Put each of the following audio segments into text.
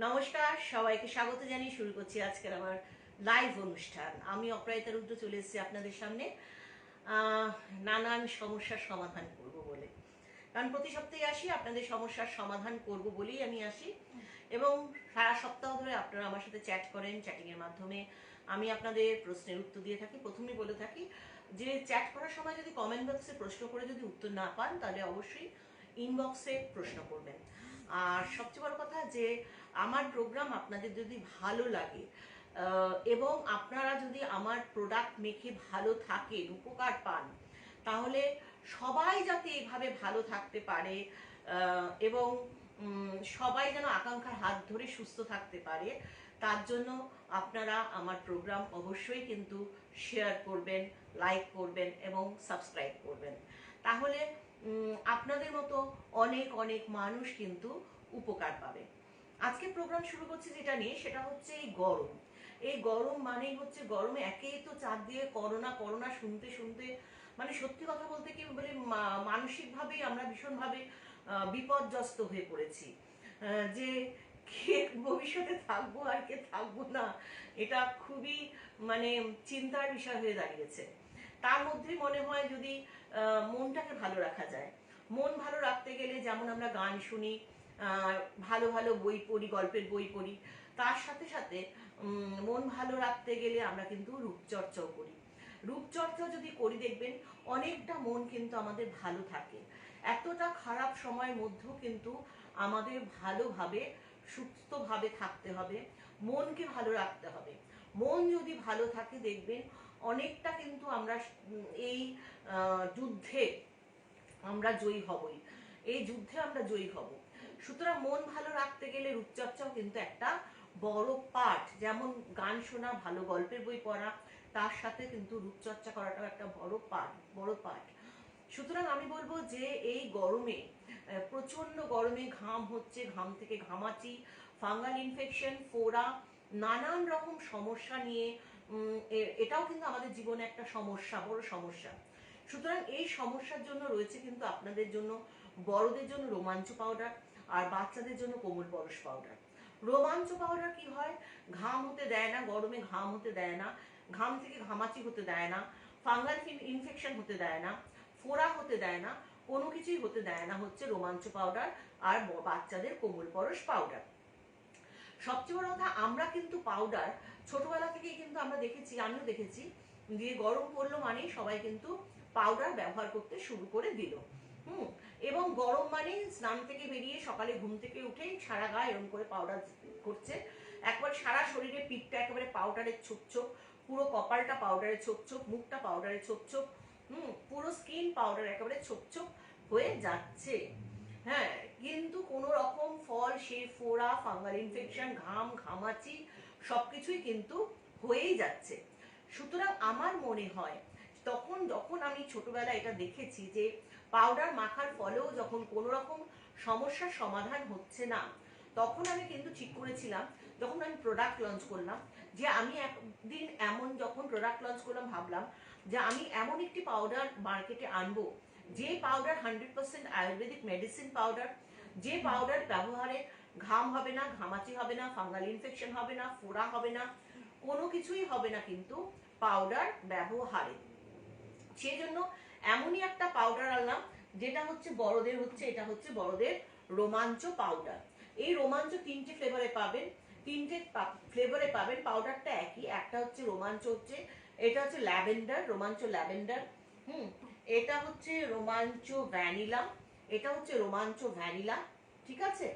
নমস্কার, সবাইকে স্বাগত জানিয়ে শুরু করছি আজকের আমার লাইভ অনুষ্ঠান। আমি অপরাজিতা রুদ্র চলে এসেছি আপনাদের সামনে নানান সমস্যার সমাধান করব বলে। কারণ প্রতি সপ্তাহে আসি, আপনাদের সমস্যার সমাধান করব বলেই আমি আসি। এবং সারা সপ্তাহ ধরে আপনারা আমার সাথে চ্যাট করেন, চ্যাটিংয়ের মাধ্যমে আমি আপনাদের প্রশ্নের উত্তর দিয়ে থাকি। প্রথমেই বলে থাকি যে চ্যাট করার সময় যদি কমেন্ট বক্সে প্রশ্ন করে যদি উত্তর না পান, তাহলে অবশ্যই ইনবক্সে প্রশ্ন করবেন। আর সবচেয়ে বড় কথা যে আমার প্রোগ্রাম আপনাদের যদি ভালো লাগে এবং আপনারা যদি আমার প্রোডাক্ট মেখে ভালো থাকেন, উপকার পান, তাহলে সবাই যাতে এভাবে ভালো থাকতে পারে এবং সবাই যেন আকাঙ্ক্ষার হাত ধরে সুস্থ থাকতে পারে, তার জন্য আপনারা আমার প্রোগ্রাম অবশ্যই কিন্তু শেয়ার করবেন, লাইক করবেন এবং সাবস্ক্রাইব করবেন। তাহলে আপনাদের মতো অনেক অনেক মানুষ কিন্তু উপকার পাবে। আজকে প্রোগ্রাম শুরু করছি যেটা নিয়ে, সেটা হচ্ছে এই গরম। এই গরম মানেই হচ্ছে গরমে একেই তো চাপ দিয়ে করোনা করোনা শুনতে শুনতে মানে সত্যি কথা বলতে কি বলে মানসিকভাবেই আমরা ভীষণভাবে বিপর্যস্ত হয়ে পড়েছি। যে কে ভবিষ্যতে থাকবো আর কে থাকবো না, এটা খুবই মানে চিন্তার বিষয় হয়ে দাঁড়িয়েছে। তার মধ্যে মনে হয় যদি মনটাকে ভালো রাখা যায়। মন ভালো রাখতে গেলে যেমন আমরা গান শুনি, ভালো ভালো বই পড়ি, গল্পের বই পড়ি, তার সাথে সাথে মন ভালো রাখতে গেলে আমরা কিন্তু রূপচর্চাও করি। রূপচর্চা যদি করি দেখবেন অনেকটা মন কিন্তু আমাদের ভালো থাকে। এতটা খারাপ সময়ের মধ্যেও কিন্তু আমাদের ভালোভাবে সুস্থভাবে থাকতে হবে, মনকে ভালো রাখতে হবে। মন যদি ভালো থাকে দেখবেন অনেকটা কিন্তু আমরা এই যুদ্ধে আমরা জয়ী হবই, এই যুদ্ধে আমরা জয়ী হব। সুতরাং মন ভালো রাখতে গেলে রূপচর্চাও কিন্তু একটা বড় পার্ট। যেমন গান শোনা, ভালো গল্পের বই পড়া, তার সাথে কিন্তু রূপচর্চা করাটাও একটা বড় পার্ট। সুতরাং আমি বলবো যে এই গরমে, প্রচন্ড গরমে ঘাম হচ্ছে, ঘাম থেকে ঘামাচি, ফাঙ্গাল ইনফেকশন, ফোড়া, নানান রকম সমস্যা নিয়ে এটাও কিন্তু আমাদের জীবনে একটা সমস্যা, বড় সমস্যা। সুতরাং এই সমস্যার জন্য রয়েছে কিন্তু আপনাদের জন্য, বড়দের জন্য রোমাঞ্চ পাউডার, আর বাচ্চাদের জন্য কোমল পরশ পাউডার। রোমাঞ্চ পাউডার কি হয়, ঘাম হতে দেয় না, গরমে ঘাম হতে দেয় না, ঘাম থেকে ঘামাচি হতে দেয় না, ফাঙ্গাল ইনফেকশন হতে দেয় না, ফোড়া হতে দেয় না, কোনো কিছুই হতে দেয় না হচ্ছে রোমাঞ্চ পাউডার আর বাচ্চাদের কোমল পরশ পাউডার। সবচেয়ে বড় কথা, আমরা কিন্তু পাউডার ছোটবেলা থেকেই কিন্তু আমরা দেখেছি, আমিও দেখেছি, যে গরম পড়লো মানেই সবাই কিন্তু পাউডার ব্যবহার করতে শুরু করে দিল। এবং গরম মানেই স্নান থেকে বেরিয়ে সকালে ঘুম থেকে উঠেই সারা গায়ে এরকম করে পাউডার করছে, একবার সারা শরীরে পিঠটা একেবারে পাউডারের ছোপ ছোপ, পুরো কপালটা পাউডারের ছোপ ছোপ, মুখটা পাউডারের ছোপ ছোপ, পুরো স্কিন পাউডার একেবারে ছোপ ছোপ হয়ে যাচ্ছে। হ্যাঁ, কিন্তু কোনো রকম ফল, সে ফোড়া, ফাঙ্গাল ইনফেকশন, ঘাম, ঘামাচি সবকিছুই কিন্তু হয়েই যাচ্ছে। সুতরাং আমার মনে হয় তখন যখন আমি ছোটবেলায় এটা দেখেছি যে পাউডার মাখার ফলেও যখন কোনো রকম সমস্যার সমাধান হচ্ছে না, তখন আমি কিন্তু ঠিক করেছিলাম, যখন আমি প্রোডাক্ট লঞ্চ করলাম, যে আমি একদিন এমন যখন প্রোডাক্ট লঞ্চ করলাম ভাবলাম যে আমি এমন একটি পাউডার মার্কেটে আনবো, যে পাউডার 100% আয়ুর্বেদিক মেডিসিন পাউডার, যে পাউডার ব্যবহারে ঘাম হবে না, ঘামাচি হবে না, ফাঙ্গাল ইনফেকশন হবে না, ফোড়া হবে না, কোনো কিছুই হবে না কিন্তু পাউডার ব্যবহারে। সেই জন্য এমনই একটা পাউডার আনলাম যেটা হচ্ছে বড়দের, এটা হচ্ছে বড়দের রোমাঞ্চ পাউডার। এই রোমাঞ্চ তিনটে ফ্লেভারে পাবেন, তিনটে ফ্লেভারে পাবেন। পাউডারটা একই, একটা হচ্ছে রোমাঞ্চ, হচ্ছে এটা হচ্ছে ল্যাভেন্ডার, রোমাঞ্চ ল্যাভেন্ডার। এটা হচ্ছে রোমাঞ্চ ভ্যানিলা, এটা হচ্ছে রোমাঞ্চ ভ্যানিলা, ঠিক আছে।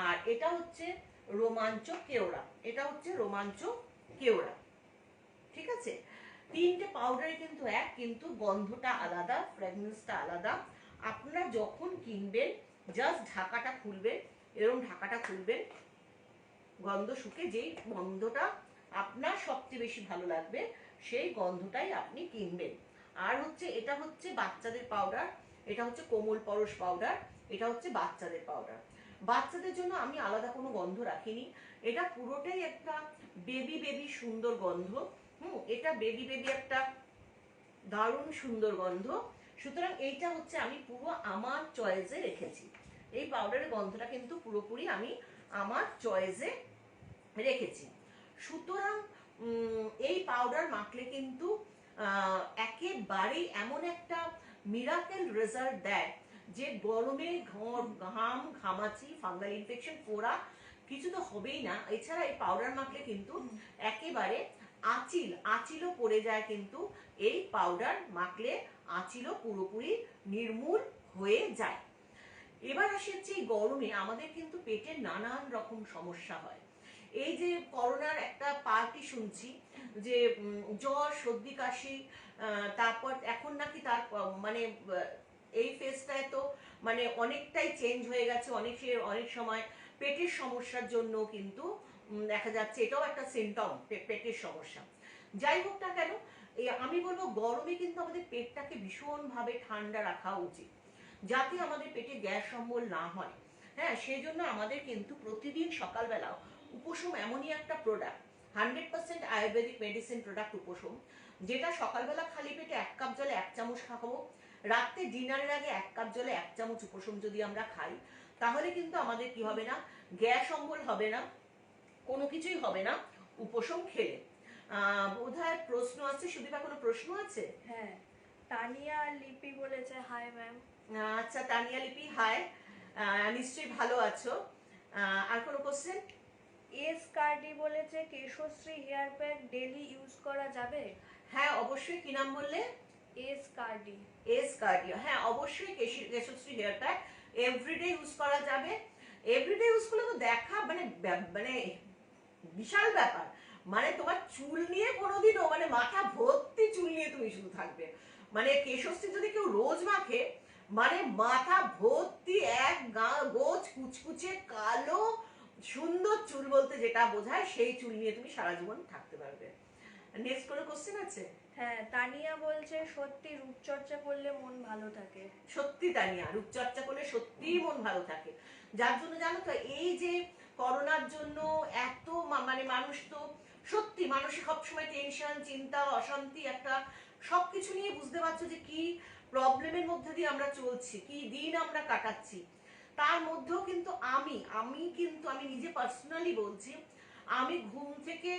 আর এটা হচ্ছে রোমাঞ্চ কেওড়া, এটা হচ্ছে রোমাঞ্চ কেওড়া, ঠিক আছে। তিনটে পাউডারে কিন্তু এক, কিন্তু গন্ধটা আলাদা, ফ্র্যাগনেন্সটা আলাদা। আপনারা যখন কিনবেন জাস্ট ঢাকাটা খুলবেন, এরকম ঢাকাটা খুলবেন, গন্ধ শুকে যেই গন্ধটা আপনার সবচেয়ে বেশি ভালো লাগবে সেই গন্ধটাই আপনি কিনবেন। আর হচ্ছে এটা হচ্ছে বাচ্চাদের পাউডার, এটা হচ্ছে কোমল পরশ পাউডার, এটা হচ্ছে বাচ্চাদের পাউডার। বাচ্চাদের জন্য আমি আলাদা কোনো গন্ধ রাখিনি, এটা পুরোটাই একটা বেবি বেবি সুন্দর গন্ধ। এটা বেবি বেবি একটা দারুণ সুন্দর গন্ধ। সুতরাং এইটা হচ্ছে আমি পুরো আমার চয়েসে রেখেছি। এই পাউডারের গন্ধটা কিন্তু পুরোপুরি আমি আমার চয়েসে রেখেছি। সুতরাং এই পাউডার মাখলে কিন্তু একেবারেই এমন একটা মিরাকেল রেজাল্ট দেয় যে গরমে ঘাম ঘামাচি ফাঙ্গাল ইনফেকশন ফোড়া কিছু তো হবেই না। এছাড়া এই পাউডার মাখলে কিন্তু একেবারে আঁচিলও পড়ে যায়, কিন্তু এই পাউডার মাখলে আঁচিলও পুরোপুরি নির্মূল হয়ে যায়। এবার আসি হচ্ছে এই গরমে আমাদের কিন্তু পেটের নানান রকম সমস্যা হয়। এই যে করোনার একটা পার্টি শুনছি যে জ্বর সর্দি কাশি, তারপর এখন নাকি তার মানে এই ফেজটায় তো মানে অনেকটাই চেঞ্জ হয়ে গেছে, অনেক সময় পেটের সমস্যার জন্য কিন্তু দেখা যাচ্ছে এটাও একটা সিমটম পেটের সমস্যা। যাই হোক না কেন, আমি বলবো গরমে কিন্তু আমাদের পেটটাকে ভীষণভাবে ঠান্ডা রাখা উচিত যাতে আমাদের পেটে গ্যাস অম্বল না হয়। হ্যাঁ, সেই জন্য আমাদের কিন্তু প্রতিদিন সকালবেলা উপশম এমনই একটা প্রোডাক্ট, 100% আয়ুর্বেদিক মেডিসিন প্রোডাক্ট উপশম, যেটা সকালবেলা খালি পেটে 1 কাপ জলে 1 চামচ খাবো, রাতে ডিনারের আগে 1 কাপ জলে 1 চামচ উপশম যদি আমরা খাই, তাহলে কিন্তু আমাদের কি হবে না, গ্যাস অম্বল হবে না, কোনো কিছুই হবে না উপশম খেলে। বোধহয় প্রশ্ন আছে, সুদীপা কোনো প্রশ্ন আছে? হ্যাঁ, তানিয়া লিপি বলেছে হাই ম্যাম। আচ্ছা তানিয়া লিপি হাই, নিশ্চয়ই ভালো আছো। আর কোনো কোশ্চেন? এস কার্ডি বলেছে Keshshri hair pack daily use করা যাবে? হ্যাঁ অবশ্যই। কি নাম বললে? S Cardi. এস কার্ডিও, হ্যাঁ অবশ্যই Keshshri hair pack everyday use করা যাবে। এভরিডে ইউজ করলে তো দেখা মানে মানে বিশাল ব্যাপার, মানে তোমার চুল নিয়ে কোনোদিনও মানে মাথা ভর্তি চুল নিয়ে তুমি শুধু থাকবে। মানে কেশশ্রী যদি কেউ রোজ মাখে মানে মাথা ভর্তি এক গোছ কুচকুচে কালো সুন্দর চুল বলতে যেটা বোঝায় সেই চুল নিয়ে তুমি সারা জীবন থাকতে পারবে। নেক্সট কোনো কোশ্চেন আছে? হ্যাঁ, তানিয়া বলছে সত্যি রূপচর্চা করলে মন ভালো থাকে। সত্যি তানিয়া, রূপচর্চা করলে সত্যিই মন ভালো থাকে। যার জন্য জানো তো এই যে করোনার জন্য এত মানে মানুষ তো সত্যি মানুষের সবসময় টেনশন চিন্তা অশান্তি একটা সবকিছু নিয়ে বুঝতে পারছো যে কি প্রবলেমের মধ্যে দিয়ে আমরা চলছি, কি দিন আমরা কাটাচ্ছি। তার মধ্যেও কিন্তু আমি নিজে পার্সোনালি বলছি, আমি ঘুম থেকে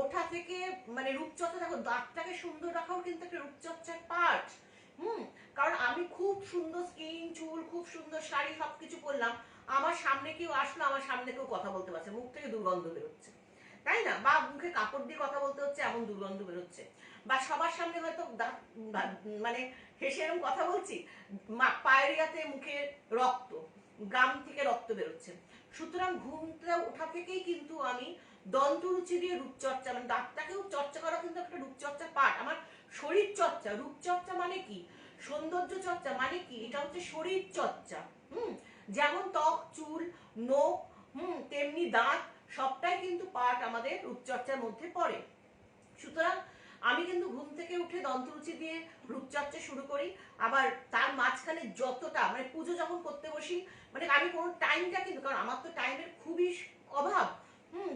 ওঠা থেকে মানে রূপচর্চা, দেখো দাঁতটাকে সুন্দর রাখাও কিন্তু একটা রূপচর্চার পার্ট। কারণ আমি খুব সুন্দর স্কিন চুল খুব সুন্দর শাড়ি সবকিছু পরলাম, আমার সামনে কেউ আসলো, আমার সামনে কেউ কথা বলতে পারছে, মুখ থেকে দুর্গন্ধ বেরোচ্ছে, তাই না? বা মুখে কাপড় দিয়ে কথা বলতে হচ্ছে এমন দুর্গন্ধ বেরোচ্ছে, বা সবার সামনে হয়তো মানে হেসে এরকম কথা বলছি, পায়রিয়াতে মুখে রক্ত, গাম থেকে রক্ত বেরোচ্ছে। সুতরাং ঘুমটা ওঠা থেকেই কিন্তু আমি দন্তরুচি দিয়ে রূপচর্চা মানে দাঁতটাকেও চর্চা করা কিন্তু একটা রূপচর্চার পার্ট। আমার শরীর চর্চা, রূপচর্চা মানে কি, সৌন্দর্য চর্চা মানে কি, এটা হচ্ছে শরীর চর্চা। যেমন ত্বক চুল নখ তেমনি দাঁত সবটাই কিন্তু পার্ট আমাদের রূপচর্চার মধ্যে পড়ে। সুতরাং আমি কিন্তু ঘুম থেকে উঠে দন্তরুচি দিয়ে রূপচর্চা শুরু করি। আবার তার মাঝখানে যতটা মানে পুজো যখন করতে বসি মানে আমি কোনো টাইমটা কিন্তু, কারণ আমার তো টাইমের খুবই অভাব,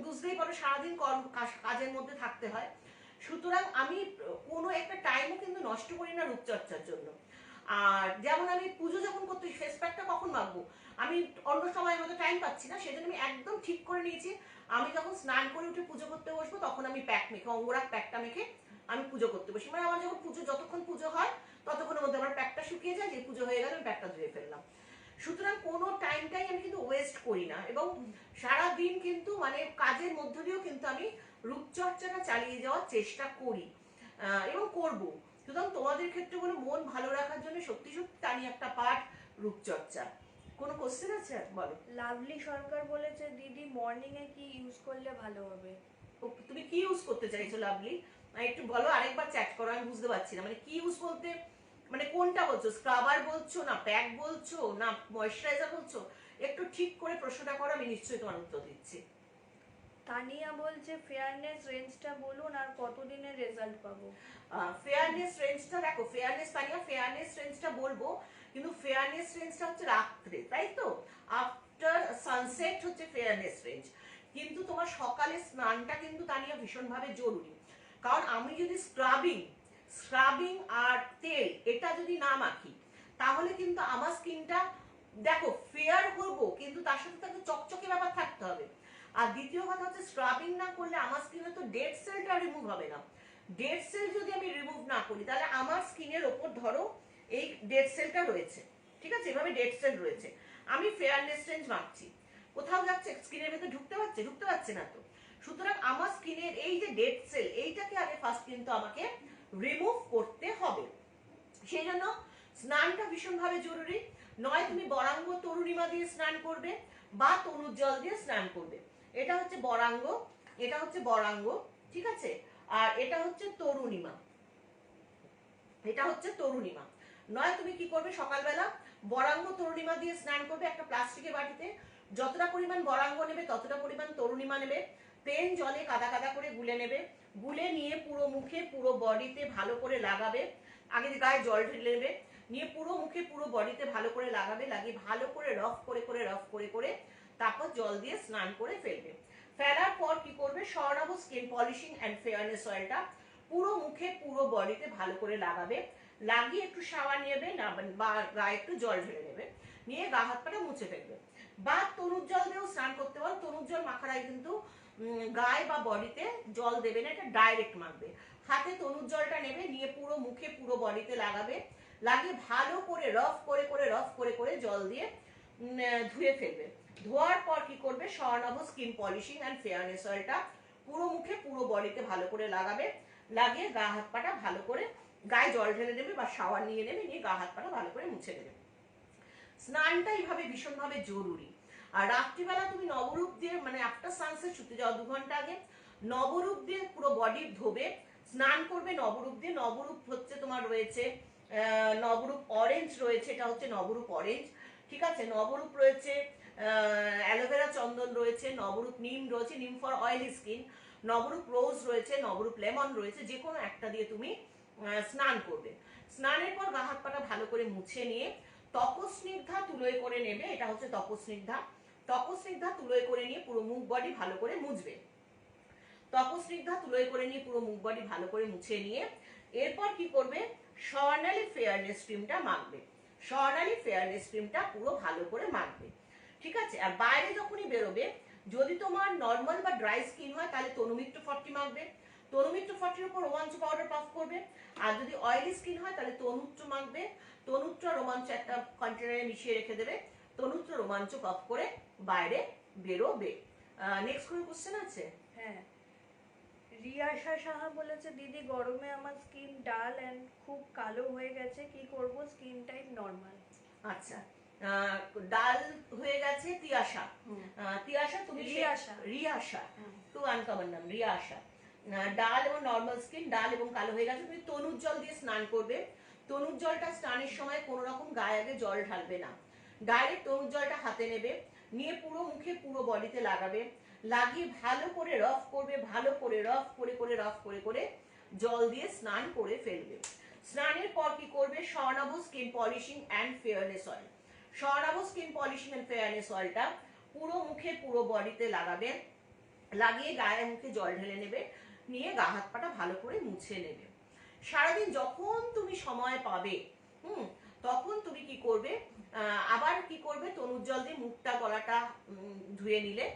বুঝতেই পারো সারাদিন কাজের মধ্যে থাকতে হয়। সুতরাং আমি কোনো একটা টাইমও কিন্তু নষ্ট করি না রূপচর্চার জন্য। আর যেমন আমি পুজো যখন করতে ফেস প্যাকটা কখন মাখবো, আমি অন্য সময় হয়তো টাইম পাচ্ছি না, সেজন্য আমি একদম ঠিক করে নিয়েছি আমি যখন স্নান করে উঠে পুজো করতে বসবো তখন আমি প্যাক মেখে অঙ্গরাগ প্যাকটা মেখে আমি পুজো করতে বসি। মানে আমার যখন পুজো যতক্ষণ পুজো হয় ততক্ষণের মধ্যে আমার প্যাকটা শুকিয়ে যায়, যে পুজো হয়ে গেলে আমি প্যাকটা ধুয়ে ফেললাম। সুতরাং কোনো টাইমটাই আমি কিন্তু ওয়েস্ট করি না, এবং সারা দিন কিন্তু মানে কাজের মধ্য দিয়েও কিন্তু আমি রূপচর্চাটা চালিয়ে যাওয়ার চেষ্টা করি এবং করব। সুতরাং তোমাদের ক্ষেত্রে বলে মন ভালো রাখার জন্য সত্যি সত্যি তারই একটা পার্ট রূপচর্চা। কোনো কোশ্চেন আছে? বলো। লাভলি সরকার বলেছে দিদি মর্নিং এ কি ইউজ করলে ভালো হবে? তুমি কি ইউজ করতে চাইছো লাভলি, একটু বলো, আরেকবার চ্যাট করো, আমি বুঝতে পারছি না। মানে কি ইউজ বলতে মানে কোনটা বলছো, স্ক্রাবার বলছো না প্যাক বলছো না ময়শ্চারাইজার বলছো? একটু ঠিক করে প্রশ্নটা করো, আমি নিশ্চয়ই তোমার উত্তর দিচ্ছি। তানিয়া বলছে ফেয়ারনেস রেঞ্জটা বলুন আর কতদিনের রেজাল্ট পাবো? ফেয়ারনেস রেঞ্জটা দেখো, ফেয়ারনেস তানিয়া ফেয়ারনেস রেঞ্জটা বলবো, কিন্তু ফেয়ারনেস রেঞ্জটা হচ্ছে রাত্রে, তাই তো? আফটার সানসেট হচ্ছে ফেয়ারনেস রেঞ্জ, কিন্তু তোমার সকালে স্নানটা কিন্তু তানিয়া ভীষণভাবে জরুরি। কারণ আমি যদি স্ক্রাবিং আর তেল এটা যদি না মাখি তাহলে কিন্তু আমার স্কিনটা দেখো ফেয়ার করবো, কিন্তু তার সাথে তো একটা চকচকে ব্যাপার থাকতে হবে। আর দ্বিতীয় কথা হচ্ছে স্ক্রাবিং না করলে আমার স্কিনে তো ডেড সেলটা রিমুভ হবে না। ডেড সেল যদি আমি রিমুভ না করি তাহলে আমার স্কিনের ওপর ধরো এই ডেড সেলটা রয়েছে, ঠিক আছে, এভাবে ডেড সেল রয়েছে, আমি ফেয়ারনেস রেঞ্জ মাপছি, কোথাও যাচ্ছে স্কিনের ভেতরে ঢুকতে পারছে না তো। সুতরাং আমার স্কিনের এই যে ডেড সেল এইটাকে আগে ফার্স্ট কিন্তু আমাকে রিমুভ করতে হবে। সেই জন্য স্নানটা ভীষণভাবে জরুরি। নয় তুমি বরাঙ্গ তরুণিমা দিয়ে স্নান করবে বা তনুর জল দিয়ে স্নান করবে। এটা হচ্ছে বরাঙ্গ, এটা হচ্ছে বরাঙ্গ, ঠিক আছে, আর এটা হচ্ছে তরুণিমা, এটা হচ্ছে তরুণিমা। নয় তুমি কি করবে, সকালবেলা বরাঙ্গ তরুণিমা দিয়ে স্নান করবে একটা প্লাস্টিকের বাটিতে, যতটা পরিমাণ বরাঙ্গ নেবে ততটা পরিমাণ তরুণিমা নেবে, প্লেন জলে কাদা কাদা করে গুলে নেবে, গুলে নিয়ে পুরো মুখে পুরো বডিতে ভালো করে লাগাবে, আগে গায়ে জল ঢেলে নেবে, নিয়ে পুরো মুখে পুরো বডিতে ভালো করে লাগাবে, লাগিয়ে ভালো করে রফ করে তারপর জল দিয়ে স্নান করে ফেলবে। ফেলার পর কি করবে, Swarnabh skin polishing and fairness অয়েলটা পুরো মুখে পুরো বডিতে ভালো করে লাগাবে, লাগিয়ে একটু শাওয়ার নেবে বা গায়ে একটু জল ঢেলে নেবে, নিয়ে গা হাত পাটা মুছে ফেলবে। বা তনুর জল দিয়েও স্নান করতে পারো, তনুর জল মাখার আগে কিন্তু গায়ে বা বডিতে জল দেবে না, এটা ডাইরেক্ট মাখবে। হাতে তনুর জলটা নেবে, নিয়ে পুরো মুখে পুরো বডিতে লাগাবে, লাগিয়ে ভালো করে রফ করে জল দিয়ে ধুয়ে ফেলবে। ধোয়ার পর কি করবে, Swarnabh skin polishing and fairness অয়েলটা পুরো মুখে পুরো বডিতে ভালো করে লাগাবে, লাগিয়ে গা হাত পাটা ভালো করে গায়ে জল ঢেলে নেবে বা শাওয়ার নিয়ে নেবে, নিয়ে গা হাত পাটা ভালো করে মুছে নেবে। স্নানটা এইভাবে ভীষণভাবে জরুরি। আর রাত্রিবেলা তুমি নবরূপ দিয়ে, মানে আফটার সানসেট শুতে যাওয়া 2 ঘন্টা আগে নবরূপ দিয়ে পুরো বডি ধোবে, স্নান করবে নবরূপ দিয়ে। নবরূপ হচ্ছে তোমার রয়েছে নবরূপ অরেঞ্জ রয়েছে, এটা হচ্ছে নবরূপ অরেঞ্জ, ঠিক আছে, নবরূপ রয়েছে অ্যালোভেরা চন্দন রয়েছে, নবরূপ নিম রয়েছে, নিম ফর অয়েলি স্কিন, নবরূপ রোজ রয়েছে, নবরূপ লেমন রয়েছে, যে কোনো একটা দিয়ে তুমি স্নান করবে। স্নানের পর গা হাত পাটা ভালো করে মুছে নিয়ে তপস্নিগ্ধা তুলোয় করে নেবে, এটা হচ্ছে তপস্নিগ্ধা তুলোয় করে নিয়ে পুরো মুখ বডি ভালো করে মুছবে। তপস্নিগ্ধা তুলোয় করে নিয়ে পুরো মুখ বডি ভালো করে মুছে নিয়ে এরপর কি করবে, স্বর্ণালী ফেয়ারনেস ক্রিমটা মাখবে, স্বর্ণালী ফেয়ারনেস ক্রিমটা পুরো ভালো করে মাখবে, ঠিক আছে। আর বাইরে যখনই বেরোবে, যদি তোমার নর্মাল বা ড্রাই স্কিন হয় তাহলে তনুমিত্র 40 মাখবে, তনুমিত্র 40 উপর রোমাঞ্চ পাউডার পাফ করবে। আর যদি অয়েলি স্কিন হয় তাহলে তনুত্র মাখবে, তনুত্র রোমাঞ্চ একটা কন্টেনারে মিশিয়ে রেখে দেবে, তনুত্র রোমাঞ্চ পাফ করে বাইরে বেরোবে। নেক্সট কোনো কোশ্চেন আছে? হ্যাঁ, রিয়াশা সাহা বলেছে, দিদি গরমে আমার স্কিন ডাল এন্ড খুব কালো হয়ে গেছে, কি করব, স্কিন টাইপ নরমাল। আচ্ছা, ডাল হয়ে গেছে তিয়াশা, তিয়াশা তুমি রিয়াশা, টু আনকমন নাম রিয়াশা। ডাল এবং নর্মাল স্কিন, ডাল এবং কালো হয়ে গেছে, তুমি তনুর জল দিয়ে স্নান করবে। তনুর জলটা স্নানের সময় কোনো রকম গায়ে আগে জল ঢালবে না, ডাইরেক্ট তনুর জলটা হাতে নেবে, নিয়ে পুরো মুখে পুরো বডিতে লাগাবে, লাগিয়ে ভালো করে রফ করবে, ভালো করে রফ করে জল দিয়ে স্নান করে ফেলবে। স্নানের পর কি করবে, Swarnabh skin polishing and fairness oil, Swarnabh skin polishing and fairness অয়েলটা পুরো মুখে পুরো বডিতে লাগাবে, লাগিয়ে গায়ে মুখে জল ঢেলে নেবে, নিয়ে গা হাত পাটা ভালো করে মুছে নেবে। সারাদিন যখন তুমি সময় পাবে, তখন তুমি কি করবে, আবার কি করবে, তনুর জল দিয়ে মুখটা গলাটা ধুয়ে নিলে,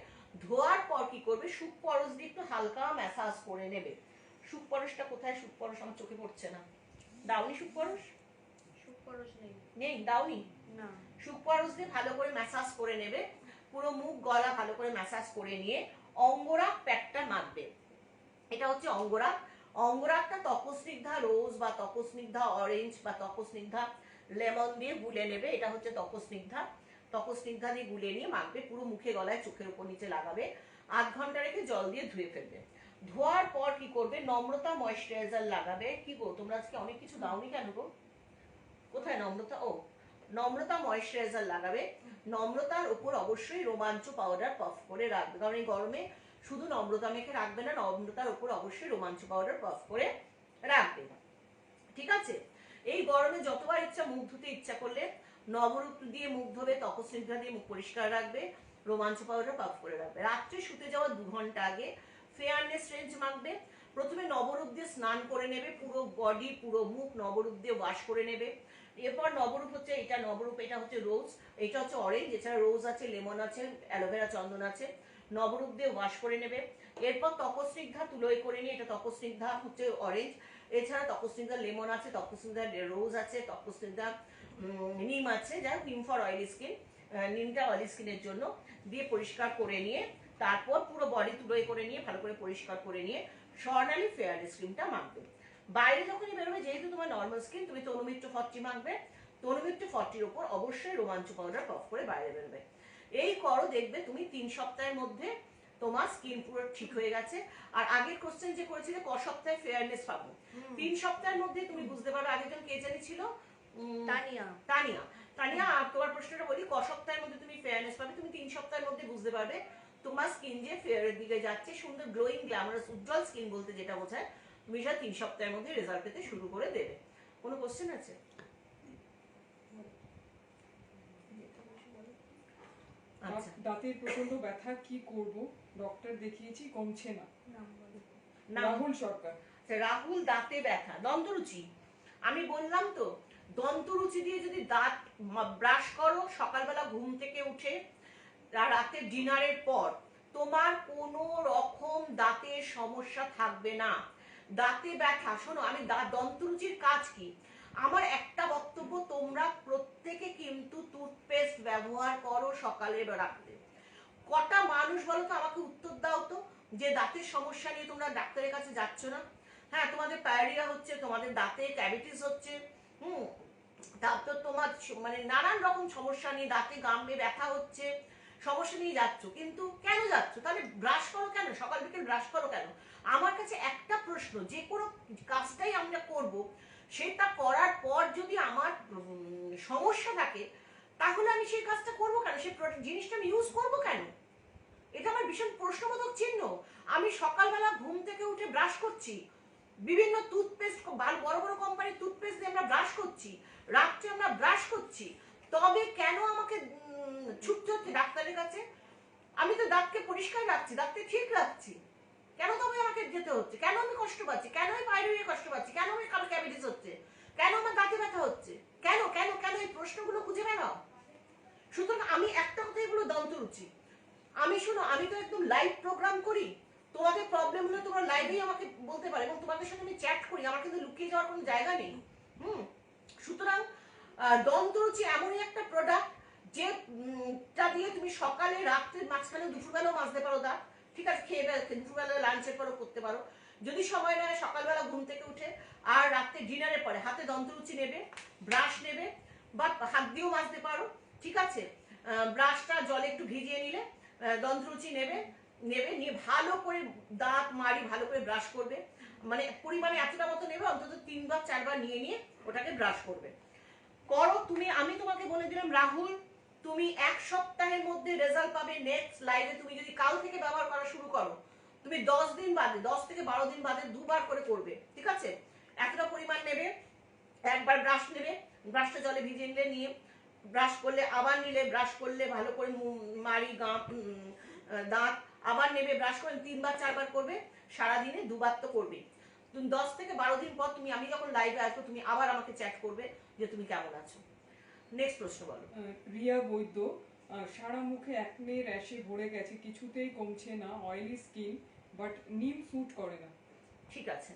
ধোয়ার পর কি করবে, সুখ পরশ দিয়ে একটু হালকা ম্যাসাজ করে নেবে। সুখ পরশটা কোথায়, সুখ পরশ আমার চোখে পড়ছে না, দাউনি সুখ পরশ? সুখ পরশ নেই, দাউনি না। সুখ পরশ দিয়ে ভালো করে ম্যাসাজ করে নেবে, পুরো মুখ গলা ভালো করে ম্যাসাজ করে নিয়ে অঙ্গরাগ প্যাকটা মাখবে। এটা হচ্ছে অঙ্গরাগ, অঙ্গরাগটা তপস্নিগ্ধা রোজ বা তপস্নিগ্ধা অরেঞ্জ বা তপস্নিগ্ধা লেমন দিয়ে গুলে নেবে, এটা হচ্ছে তপস্নিগ্ধা দিয়ে গুলে নিয়ে মাখবে, পুরো মুখে গলায় চোখের উপর নিচে লাগাবে, 8 ঘন্টা রেখে জল দিয়ে ধুয়ে ফেলবে। ধোয়ার পর কি করবে, নম্রতা ময়েশ্চারাইজার লাগাবে। কি গো তোমরা আজকে অনেক কিছু দাওনি কেন গো, কোথায় নম্রতা, ও নম্রতা ময়েশ্চারাইজার লাগাবে। নম্রতার উপর অবশ্যই রোমাঞ্চ পাউডার পাফ করে রাখবে, কারণ এই গরমে শুধু নম্রতা মেখে রাখবে না, নম্রতার উপর অবশ্যই রোমাঞ্চ পাউডার পাফ করে রাখবে, ঠিক আছে। এই গরমে যতবার ইচ্ছা মুখ ধুতে ইচ্ছা করলে নবরূপ দিয়ে মুখ ধোবে, তপস্নিগ্ধা দিয়ে মুখ পরিষ্কার রাখবে, রোমাঞ্চ পাউডার পাফ করে রাখবে। রাত্রে শুতে যাওয়ার 2 ঘন্টা আগে ফেয়ারনেস রেঞ্জ মাখবে। প্রথমে নবরূপ দিয়ে স্নান করে নেবে, পুরো বডি পুরো মুখ নবরূপ দিয়ে ওয়াশ করে নেবে, এরপর নবরূপ হচ্ছে এটা নবরূপ, এটা হচ্ছে রোজ, এটা হচ্ছে অরেঞ্জ, এছাড়া রোজ আছে, লেমন আছে, অ্যালোভেরা চন্দন আছে। নবরূপ দিয়ে ওয়াশ করে নেবে। এরপর তপস্নিগ্ধা তুলোয় করে নিয়ে, এটা তপস্নিগ্ধা হচ্ছে অরেঞ্জ, এছাড়া তপস্নিগ্ধা লেমন আছে, তপস্নিগ্ধা রোজ আছে, তপস্নিগ্ধা নিম আছে, যাই হোক নিম ফর অয়েলি স্কিন, নিমটা অয়েলি স্কিনের জন্য, দিয়ে পরিষ্কার করে নিয়ে তারপর পুরো বডি তুলোয় করে নিয়ে ভালো করে পরিষ্কার করে নিয়ে স্বর্ণালী ফেয়ারনেস ক্রিমটা মাখবে। বাইরে যখনই বেরোবে, যেহেতু তোমার নর্মাল স্কিন, তুমি তনুমিত্র 40 মাখবে। তনুমিত্র 40-র ওপর অবশ্যই রোমাঞ্চ পাউডার টপ করে বাইরে বেরোবে। এই করো, দেখবে তুমি 3 সপ্তাহের মধ্যে তোমার স্কিন পুরো ঠিক হয়ে গেছে। আর আগের কোশ্চেন যে করেছিলে ক সপ্তাহে ফেয়ারনেস পাবো, 3 সপ্তাহের মধ্যে তুমি বুঝতে পারো। আগেরজন কে জানি ছিল, তানিয়া। তানিয়া। তানিয়া, তোমার প্রশ্নটা বলি, ক সপ্তাহের মধ্যে তুমি ফেয়ারনেস পাবে? তুমি 3 সপ্তাহের মধ্যে বুঝতে পারবে তোমার স্কিন যে ফেয়ারের দিকে যাচ্ছে, সুন্দর গ্লোয়িং গ্ল্যামারাস উজ্জ্বল স্কিন বলতে যেটা বোঝায়, তুমি সেটা 3 সপ্তাহের মধ্যে রেজাল্ট পেতে শুরু করে দেবে। কোনো কোশ্চেন আছে? আচ্ছা, দাঁতের প্রচন্ড ব্যথা, কি করব? ডক্টর দেখিয়েছি, কমছে না। নাম বলো। রাহুল সরকার। রাহুল, দাঁতে ব্যথা, দন্তরুচি। আমি বললাম তো, দন্তরুচি দিয়ে যদি দাঁত ব্রাশ করো সকালবেলা ঘুম থেকে উঠে আর রাতে ডিনারের পর, তোমার কোনো রকম দাঁতের সমস্যা থাকবে না। দাঁতে ব্যথা, শোনো, আমি দন্তরুচির কাজ কি, আমার একটা বক্তব্য, তোমরা প্রত্যেকে কিন্তু টুথপেস্ট ব্যবহার করো সকালে বা রাতে। কটা মানুষ বলো তো, আমাকে উত্তর দাও তো, যে দাঁতের সমস্যা নিয়ে তোমরা ডাক্তারের কাছে যাচ্ছ না? হ্যাঁ, তোমাদের পায়রিয়া হচ্ছে, তোমাদের দাঁতে ক্যাভিটিস হচ্ছে, তারপর তোমার মানে নানান রকম সমস্যা নিয়ে, দাঁতে গামে ব্যথা হচ্ছে, সমস্যা নিয়ে যাচ্ছ, কিন্তু কেন যাচ্ছ? তাহলে ব্রাশ করো কেন, সকাল বিকেল ব্রাশ করো কেন? আমার কাছে একটা প্রশ্ন, যে কোনো কাজটাই আমরা করব, সেটা করার পর যদি আমার সমস্যা থাকে, তাহলে আমি সেই কাজটা করবো কেন, সেই জিনিসটা আমি ইউজ করবো কেন? এটা আমার ভীষণ প্রশ্নবোধক চিহ্ন। আমি সকালবেলা ঘুম থেকে উঠে ব্রাশ করছি, বিভিন্ন টুথপেস্ট, বড় বড় কোম্পানির টুথপেস্ট দিয়ে আমরা ব্রাশ করছি, রাত্রে আমরা ব্রাশ করছি, তবে কেন আমাকে ছুটতে হচ্ছে ডাক্তারের কাছে? আমি তো দাঁতকে পরিষ্কার রাখছি, দাঁতকে ঠিক রাখছি, কেন তবে আমাকে যেতে হচ্ছে? কেন আমি কষ্ট পাচ্ছি? কেন আমি পায়রিয়া কষ্ট পাচ্ছি? কেন আমি কারো ক্যাভিটিস হচ্ছে? কেন আমার দাঁতে ব্যথা হচ্ছে? কেন কেন কেন? এই প্রশ্নগুলো খুঁজে বেড়াও। সুতরাং আমি একটা কথাই বলবো, দন্তরুচি। আমি শোনো, আমি তো একদম লাইভ প্রোগ্রাম করি, তোমাদের প্রবলেম হলে তোমরা লাইভেই আমাকে বলতে পারো, এবং তোমাদের সাথে আমি চ্যাট করি, আমার কিন্তু লুকিয়ে যাওয়ার কোনো জায়গা নেই। সুতরাং দন্তরুচি এমনই একটা প্রোডাক্ট, যেটা দিয়ে তুমি সকালে, রাত্রে, মাঝখানে, দুপুরবেলাও মাজতে পারো দাঁত। ঠিক আছে, খেয়ে দুপুরবেলা লাঞ্চের পরও করতে পারো, যদি সময় নেয় সকালবেলা ঘুম থেকে উঠে, আর রাত্রে ডিনারের পরে হাতে দন্তরুচি নেবে, ব্রাশ নেবে, বা হাত দিয়েও মাজতে পারো। ঠিক আছে, ব্রাশটা জলে একটু ভিজিয়ে নিলে, দন্তরুচি নেবে, নিয়ে ভালো করে দাঁত মাড়ি ভালো করে ব্রাশ করবে, মানে পরিমাণে এতটা মতো নেবে, অন্তত 3-4 বার নিয়ে ওটাকে ব্রাশ করবে। করো তুমি, আমি তোমাকে বলে দিলাম রাহুল, তুমি 1 সপ্তাহের মধ্যে রেজাল্ট পাবে। নেক্সট লাইভে তুমি যদি কাল থেকে ব্যবহার করা শুরু করো, তুমি 10 দিন বাদে, 10 থেকে 12 দিন বাদে 2 বার করে করবে। ঠিক আছে, এতটা পরিমাণ নেবে, একবার ব্রাশ নেবে, ব্রাশটা জলে ভিজিয়ে নিলে, নিয়ে ব্রাশ করলে, আবার নিলে, ব্রাশ করলে ভালো করে মাড়ি, দাঁত, আবার নেবে, ব্রাশ করে 3-4 বার করবে, সারাদিনে 2 বার তো করবে। তুমি 10 থেকে 12 দিন পর তুমি, আমি যখন লাইভে আসবো, তুমি আবার আমাকে চ্যাট করবে যে তুমি কেমন আছো। নেক্সট প্রশ্ন বলো। রিয়া বৈদ্য, সারা মুখে একনে র্যাশে ভরে গেছে, কিছুতেই কমছে না, অয়েলি স্কিন, বাট নিম স্যুট করে না। ঠিক আছে,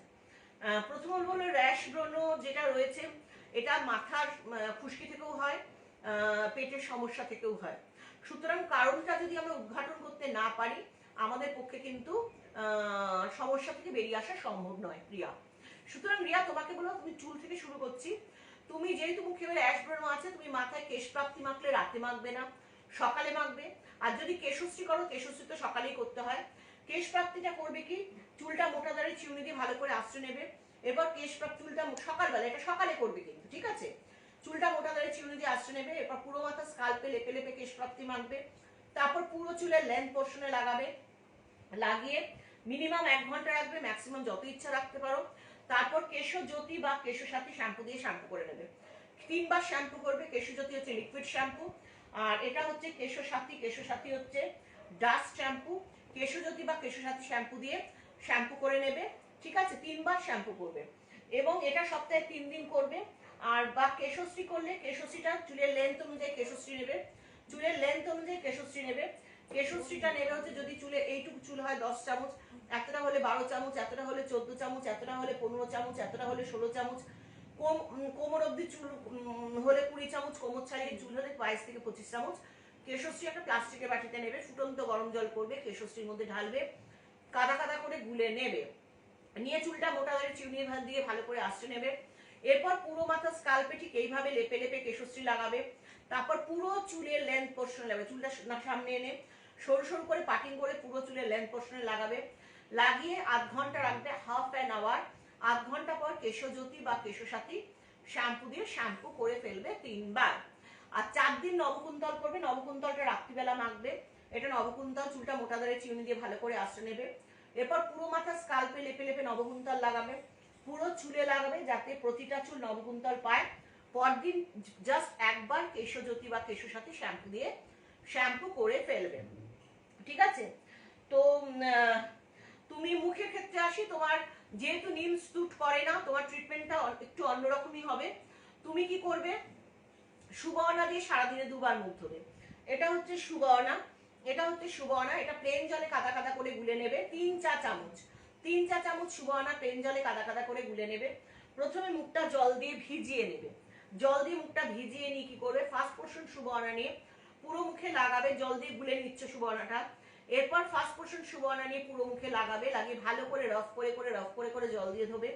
প্রথম হলো র্যাশ ব্রণ যেটা রয়েছে, এটা মাথার খুশকি থেকেও হয়, পেটের সমস্যা থেকেও হয়। সুতরাং কারণটা যদি আমরা উদ্ঘাটন করতে না পারি, আমাদের পক্ষে কিন্তু সমস্যা থেকে বেরিয়ে আসা সম্ভব নয়, রিয়া। সুতরাং রিয়া, তোমাকে বলবো, তুমি চুল থেকে শুরু করছি। তুমি যেহেতু মুখে র্যাশ ব্রণ আছে, তুমি মাথায় কেশ প্রাপ্তি মাখলে রাতে মাখবে না, সকালে মাখবে। আর যদি কেশশ্রী করো, কেশশ্রী তো সকালেই করতে হয়। কেশ প্রাপ্তিটা করবে কি, চুলটা মোটা দাঁড়িয়ে চিউনি দিয়ে ভালো করে আঁচড়ে নেবে। এরপর কেশ প্রাপ্তি, চুলটা সকালবেলা, এটা সকালে করবে কিন্তু, ঠিক আছে? চুলটা মোটা দাঁড়িয়ে চিউনি দিয়ে আঁচড়ে নেবে, এরপর পুরো মাথা স্কাল্পে লেপে লেপে কেশ প্রাপ্তি মাখবে। তারপর পুরো চুলের লেন্থ পোর্শনে লাগাবে, লাগিয়ে মিনিমাম 1 ঘন্টা রাখবে, ম্যাক্সিমাম যত ইচ্ছা রাখতে পারো। তারপর কেশজ্যোতি বা কেশসাথী শ্যাম্পু দিয়ে শ্যাম্পু করে নেবে। 3 বার শ্যাম্পু করবে। কেশজ্যোতি হচ্ছে লিকুইড শ্যাম্পু, আর এটা হচ্ছে কেশসাথী। কেশসাথী হচ্ছে ডাস্ট শ্যাম্পু। কেশজ্যোতি বা কেশসাথী শ্যাম্পু দিয়ে শ্যাম্পু করে নেবে। ঠিক আছে, 3 বার শ্যাম্পু করবে, এবং এটা সপ্তাহে 3 দিন করবে। আর বা কেশশ্রী করলে কেশশ্রীটা চুলের লেন্থ অনুযায়ী কেশশ্রী নেবে, চুলের লেন্থ অনুযায়ী কেশশ্রী নেবে। কেশশ্রীটা নেবে হচ্ছে যদি চুলে এইটুকু চুল হয় 10 চামচ, এতটা হলে 12 চামচ, এতটা হলে 14 চামচ, এতটা হলে 15 চামচ, এতটা হলে 16 চামচ, কোমর অব্দি চুল হলে 20 চামচ, কোমর ছাড়িয়ে চুল হলে 22 থেকে 25 চামচ কেশশ্রী একটা প্লাস্টিকের বাটিতে নেবে, ফুটন্ত গরম জল করবে, কেশশ্রীর মধ্যে ঢালবে, কাদা কাদা করে গুলে নেবে, নিয়ে চুলটা মোটা করে চিউনি দিয়ে ভালো করে আঁচড়ে নেবে। এরপর পুরো মাথা স্কাল্পে ঠিক এইভাবে লেপে লেপে কেশশ্রী লাগাবে। তারপর পুরো চুলের লেন্থ পোর্শনে লাগাবে, চুলটা সামনে এনে সরু সরু করে পাটিং করে পুরো চুলের লেন্থ পোর্শনে লাগাবে, লাগিয়ে আধ ঘন্টা রাখবে, হাফ অ্যান আওয়ার। আধ ঘন্টা পর কেশজ্যোতি বা কেশসাথী শ্যাম্পু দিয়ে শ্যাম্পু করে ফেলবে 3 বার। আর 4 দিন নবকুন্তল করবে, নবকুন্তলটা রাত্রিবেলা মাখবে। এটা নবকুন্তল, চুলটা মোটা দাঁড়ে চিউনি দিয়ে ভালো করে আঁচড়ে নেবে। এরপর পুরো মাথা স্কাল্পে লেপে লেপে নবকুন্তল লাগাবে, পুরো চুলে লাগাবে যাতে প্রতিটা চুল নবকুন্তল পায়। পরদিন জাস্ট একবার কেশজ্যোতি বা কেশসাথী শ্যাম্পু দিয়ে শ্যাম্পু করে ফেলবে, ঠিক আছে? তো তুমি মুখের ক্ষেত্রে আসি, তোমার যেহেতু নিম স্যুট করে না, তোমার ট্রিটমেন্টটা একটু অন্যরকমই হবে। তুমি কি করবে, সুবর্ণা দিয়ে সারাদিনে 2 বার মুখ ধোবে। এটা হচ্ছে সুবর্ণা, এটা হচ্ছে সুবর্ণা, এটা প্লেন জলে কাদা কাদা করে গুলে নেবে 3 চা চামচ, 3 চা চামচ সুবর্ণা প্লেন জলে কাদা কাদা করে গুলে নেবে। প্রথমে মুখটা জল দিয়ে ভিজিয়ে নেবে, জল দিয়ে মুখটা ভিজিয়ে নিয়ে কি করবে, ফার্স্ট পোর্শন সুবর্ণা নিয়ে পুরো মুখে লাগাবে, জল দিয়ে গুলে নিচ্ছে সুবর্ণাটা। এরপর ফার্স্ট পোর্শন সুবর্ণা নিয়ে পুরো মুখে লাগাবে, লাগিয়ে ভালো করে রফ করে জল দিয়ে ধোবে।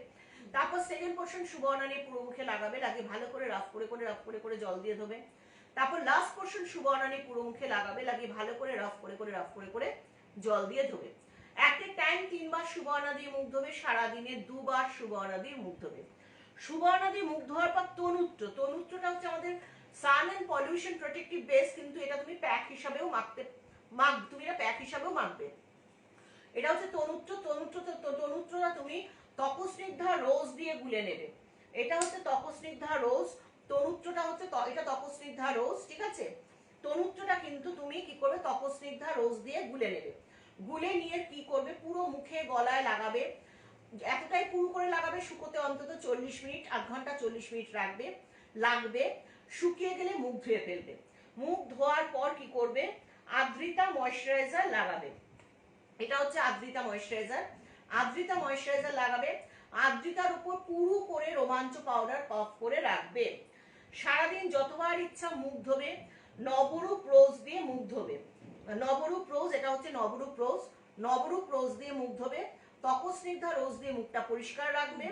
তারপর সেকেন্ড পোর্শন সুবর্ণা নিয়ে পুরো মুখে লাগাবে, লাগিয়ে ভালো করে রফ করে জল দিয়ে ধোবে। তারপর লাস্ট পোর্শন সুবর্ণা নিয়ে পুরো মুখে লাগাবে, লাগিয়ে ভালো করে রফ করে জল দিয়ে ধোবে। এট এ টাইম 3 বার সুবর্ণা দিয়ে মুখ ধোবে, সারাদিনে 2 বার সুবর্ণা দিয়ে মুখ ধোবে। সুবর্ণা দিয়ে মুখ ধোয়ার পর তনুত্রটা হচ্ছে আমাদের সান এন্ড পলিউশন প্রোটেক্টিভ বেস, কিন্তু এটা তুমি প্যাক হিসাবেও তুমি এটা প্যাক হিসাবেও মাখবে। এটা হচ্ছে তনুত্রটা তুমি তপস্নিগ্ধা রোজ দিয়ে গুলে নেবে। এটা হচ্ছে তপস্নিগ্ধা রোজ, তনুত্রটা হচ্ছে এটা তপস্নিগ্ধা রোজ, ঠিক আছে? তনুত্রটা কিন্তু তুমি কি করবে, তপস্নিগ্ধা রোজ দিয়ে গুলে নেবে। গুলে নিয়ে কি করবে, পুরো মুখে গলায় লাগাবে, এতটাই পুরো করে লাগাবে, শুকোতে অন্তত 40 মিনিট, আধ ঘন্টা 40 মিনিট লাগবে। শুকিয়ে গেলে মুখ ধুয়ে ফেলবে। মুখ ধোয়ার পর কি করবে, আদ্রিতা ময়শ্চারাইজার লাগাবে। এটা হচ্ছে আদ্রিতা ময়শ্চারাইজার লাগাবে। আদ্রিতার উপর পুরো করে রোমাঞ্চ পাউডার পাফ করে রাখবে। সারাদিন যতবার ইচ্ছা মুখ ধোবে, নবরূপ রোজ দিয়ে মুখ ধোবে। নবরূপ রোজ, এটা হচ্ছে নবরূপ রোজ দিয়ে মুখ ধোবে, তপস্নিগ্ধা রোজ দিয়ে মুখটা পরিষ্কার রাখবে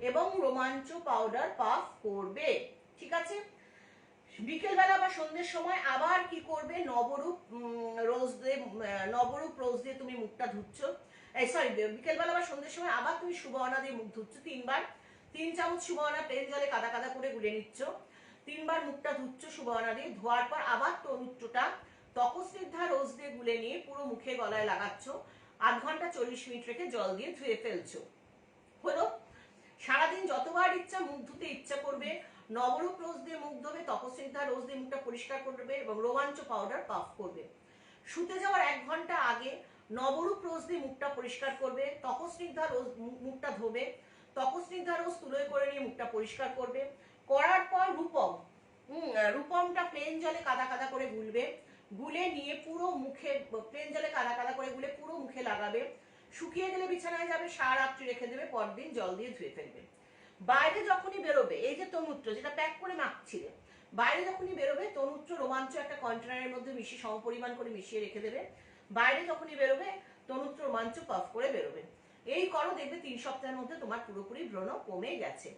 এবং রোমাঞ্চ পাউডার পাফ করবে, ঠিক আছে? বিকেলবেলা বা সন্ধ্যের সময় আবার কি করবে, নবরূপ রোজ দিয়ে তুমি মুখটা ধুচ্ছ, বিকেলবেলা বা সন্ধ্যের সময় আবার তুমি সুবর্ণা দিয়ে মুখ ধুচ্ছ 3 বার। 3 চামচ সুবর্ণা প্লেন জলে কাদা কাদা করে গুলে নিচ্ছ, 3 বার মুখটা ধুচ্ছ সুবর্ণা দিয়ে। ধোয়ার পর আবার তনুত্রটা তপস্নিগ্ধা রোজ দিয়ে গুলে নিয়ে পুরো মুখে গলায় লাগাচ্ছ, আধ ঘন্টা 40 মিনিট রেখে জল দিয়ে ধুয়ে ফেলছো। হলো? সারাদিন যতবার ইচ্ছা মুখ ধুতে ইচ্ছা করবে, নবরূপ রোজ দিয়ে মুখ ধোবে, তপস্নিগ্ধা রোজ দিয়ে মুখটা পরিষ্কার করবে এবং রোমাঞ্চ পাউডার পাফ করবে। শুতে যাওয়ার 1 ঘন্টা আগে নবরূপ রোজ দিয়ে মুখটা পরিষ্কার করবে, তপস্নিগ্ধা রোজ মুখটা ধোবে, তপস্নিগ্ধা রোজ তুলোয় করে নিয়ে মুখটা পরিষ্কার করবে। করার পর রূপমটা প্লেন জলে কাদা কাদা করে গুলে নিয়ে পুরো মুখে, প্লেন জলে কাদা কাদা করে গুলে পুরো মুখে লাগাবে। শুকিয়ে গেলে বিছানায় যাবে, সারা রাত্রি রেখে দেবে, পরদিন জল দিয়ে ধুয়ে ফেলবে। বাইরে যখনই বেরোবে, এই যে তনুত্র যেটা প্যাক করে মাখছিলে, বাইরে যখনই বেরোবে তনুত্র রোমাঞ্চ একটা কন্টেনারের মধ্যে মিশিয়ে সমপরিমাণ করে মিশিয়ে রেখে দেবে। বাইরে যখনই বেরোবে তনুত্র রোমাঞ্চ পাফ করে বেরোবে। এই করো, দেখবে 3 সপ্তাহের মধ্যে তোমার পুরোপুরি ব্রণ কমে গেছে।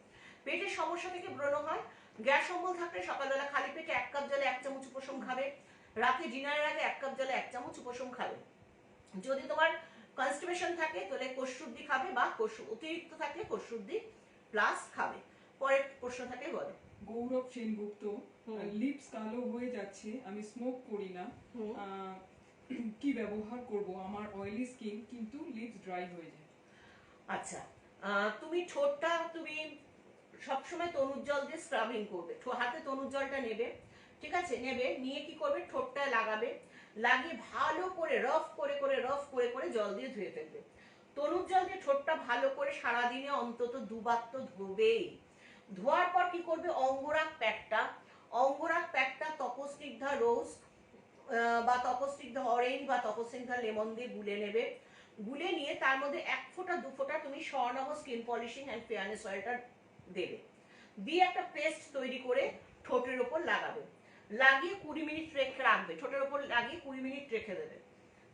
পেটের সমস্যা থেকে ব্রণ হয়, গ্যাস অম্বল থাকলে সকালবেলা খালি পেটে 1 কাপ জলে 1 চামচ উপশম খাবে, রাতে ডিনারের আগে 1 কাপ জলে 1 চামচ উপশম খাবে। যদি তোমার কনস্টিপেশন থাকে তাহলে কোষশুদ্ধি খাবে, বা অতিরিক্ত থাকলে কোষশুদ্ধি প্লাস খাবে। পরের প্রশ্ন থাকে বলো। গৌরব সেনগুপ্ত, লিপস কালো হয়ে যাচ্ছে, আমি স্মোক করি না, কি ব্যবহার করব, আমার অয়েলি স্কিন কিন্তু লিপস ড্রাই হয়ে যায়। আচ্ছা, তুমি ঠোঁটটা তুমি সবসময় তনুর জল দিয়ে স্ক্রাবিং করবে, হাতে তনুর জলটা নেবে, ঠিক আছে? নিয়ে কি করবে, ঠোঁটটায় লাগাবে, লাগিয়ে ভালো করে রফ করে জল দিয়ে ধুয়ে ফেলবে। তনুর জল দিয়ে ঠোঁটটা ভালো করে সারাদিনে অন্তত 2 বার তো ধোবেই। ধোয়ার পর কি করবে, অঙ্গরাগ প্যাকটা তপস্নিগ্ধা রোজ বা তপস্নিগ্ধা অরেঞ্জ বা তপস্নিগ্ধা লেমন দিয়ে গুলে নেবে। গুলে নিয়ে তার মধ্যে 1 ফোঁটা 2 ফোঁটা তুমি Swarnabh skin polishing and fairness অয়েলটা দেবে, দিয়ে একটা পেস্ট তৈরি করে ঠোঁটের ওপর লাগাবে। লাগিয়ে 20 মিনিট রেখে রাখবে, ঠোঁটের ওপর লাগিয়ে 20 মিনিট রেখে দেবে,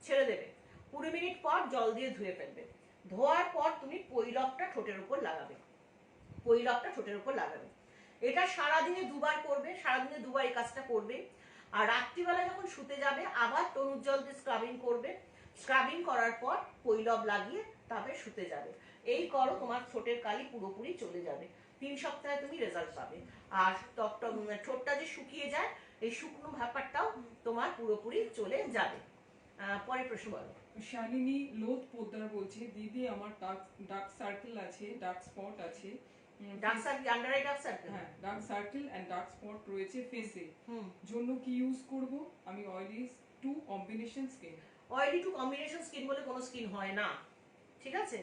ছেড়ে দেবে। 20 মিনিট পর জল দিয়ে ধুয়ে ফেলবে। ধোয়ার পর তুমি পৈলকটা ঠোঁটের উপর লাগাবে, এটা সারাদিনে 2 বার করবে, সারাদিনে 2 বার এই কাজটা করবে। আর রাত্রিবেলা যখন শুতে যাবে আবার তনুর জল দিয়ে স্ক্রাবিং করবে, স্ক্রাবিং করার পর পৈলব লাগিয়ে তারপরে শুতে যাবে। এই করো, তোমার ঠোঁটের কালি পুরোপুরি চলে যাবে। 3 সপ্তাহে তুমি রেজাল্ট পাবে। আর ঠোঁটটা যে শুকিয়ে যায়, এই শুকনো ব্যাপারটাও তোমার পুরোপুরি চলে যাবে। পরের প্রশ্ন বলো। শালিনী লোধ পোদ্দার বলছে, দিদি আমার ডার্ক সার্কেল আছে, ডার্ক স্পট আছে। Dark circle, under eye dark circle, হ্যাঁ, dark circle and dark spot রয়েছে ফেসে, জন্য কি ইউজ করব? আমি oily to combination skin. Oily to combination skin বলে কোনো স্কিন হয় না, ঠিক আছে?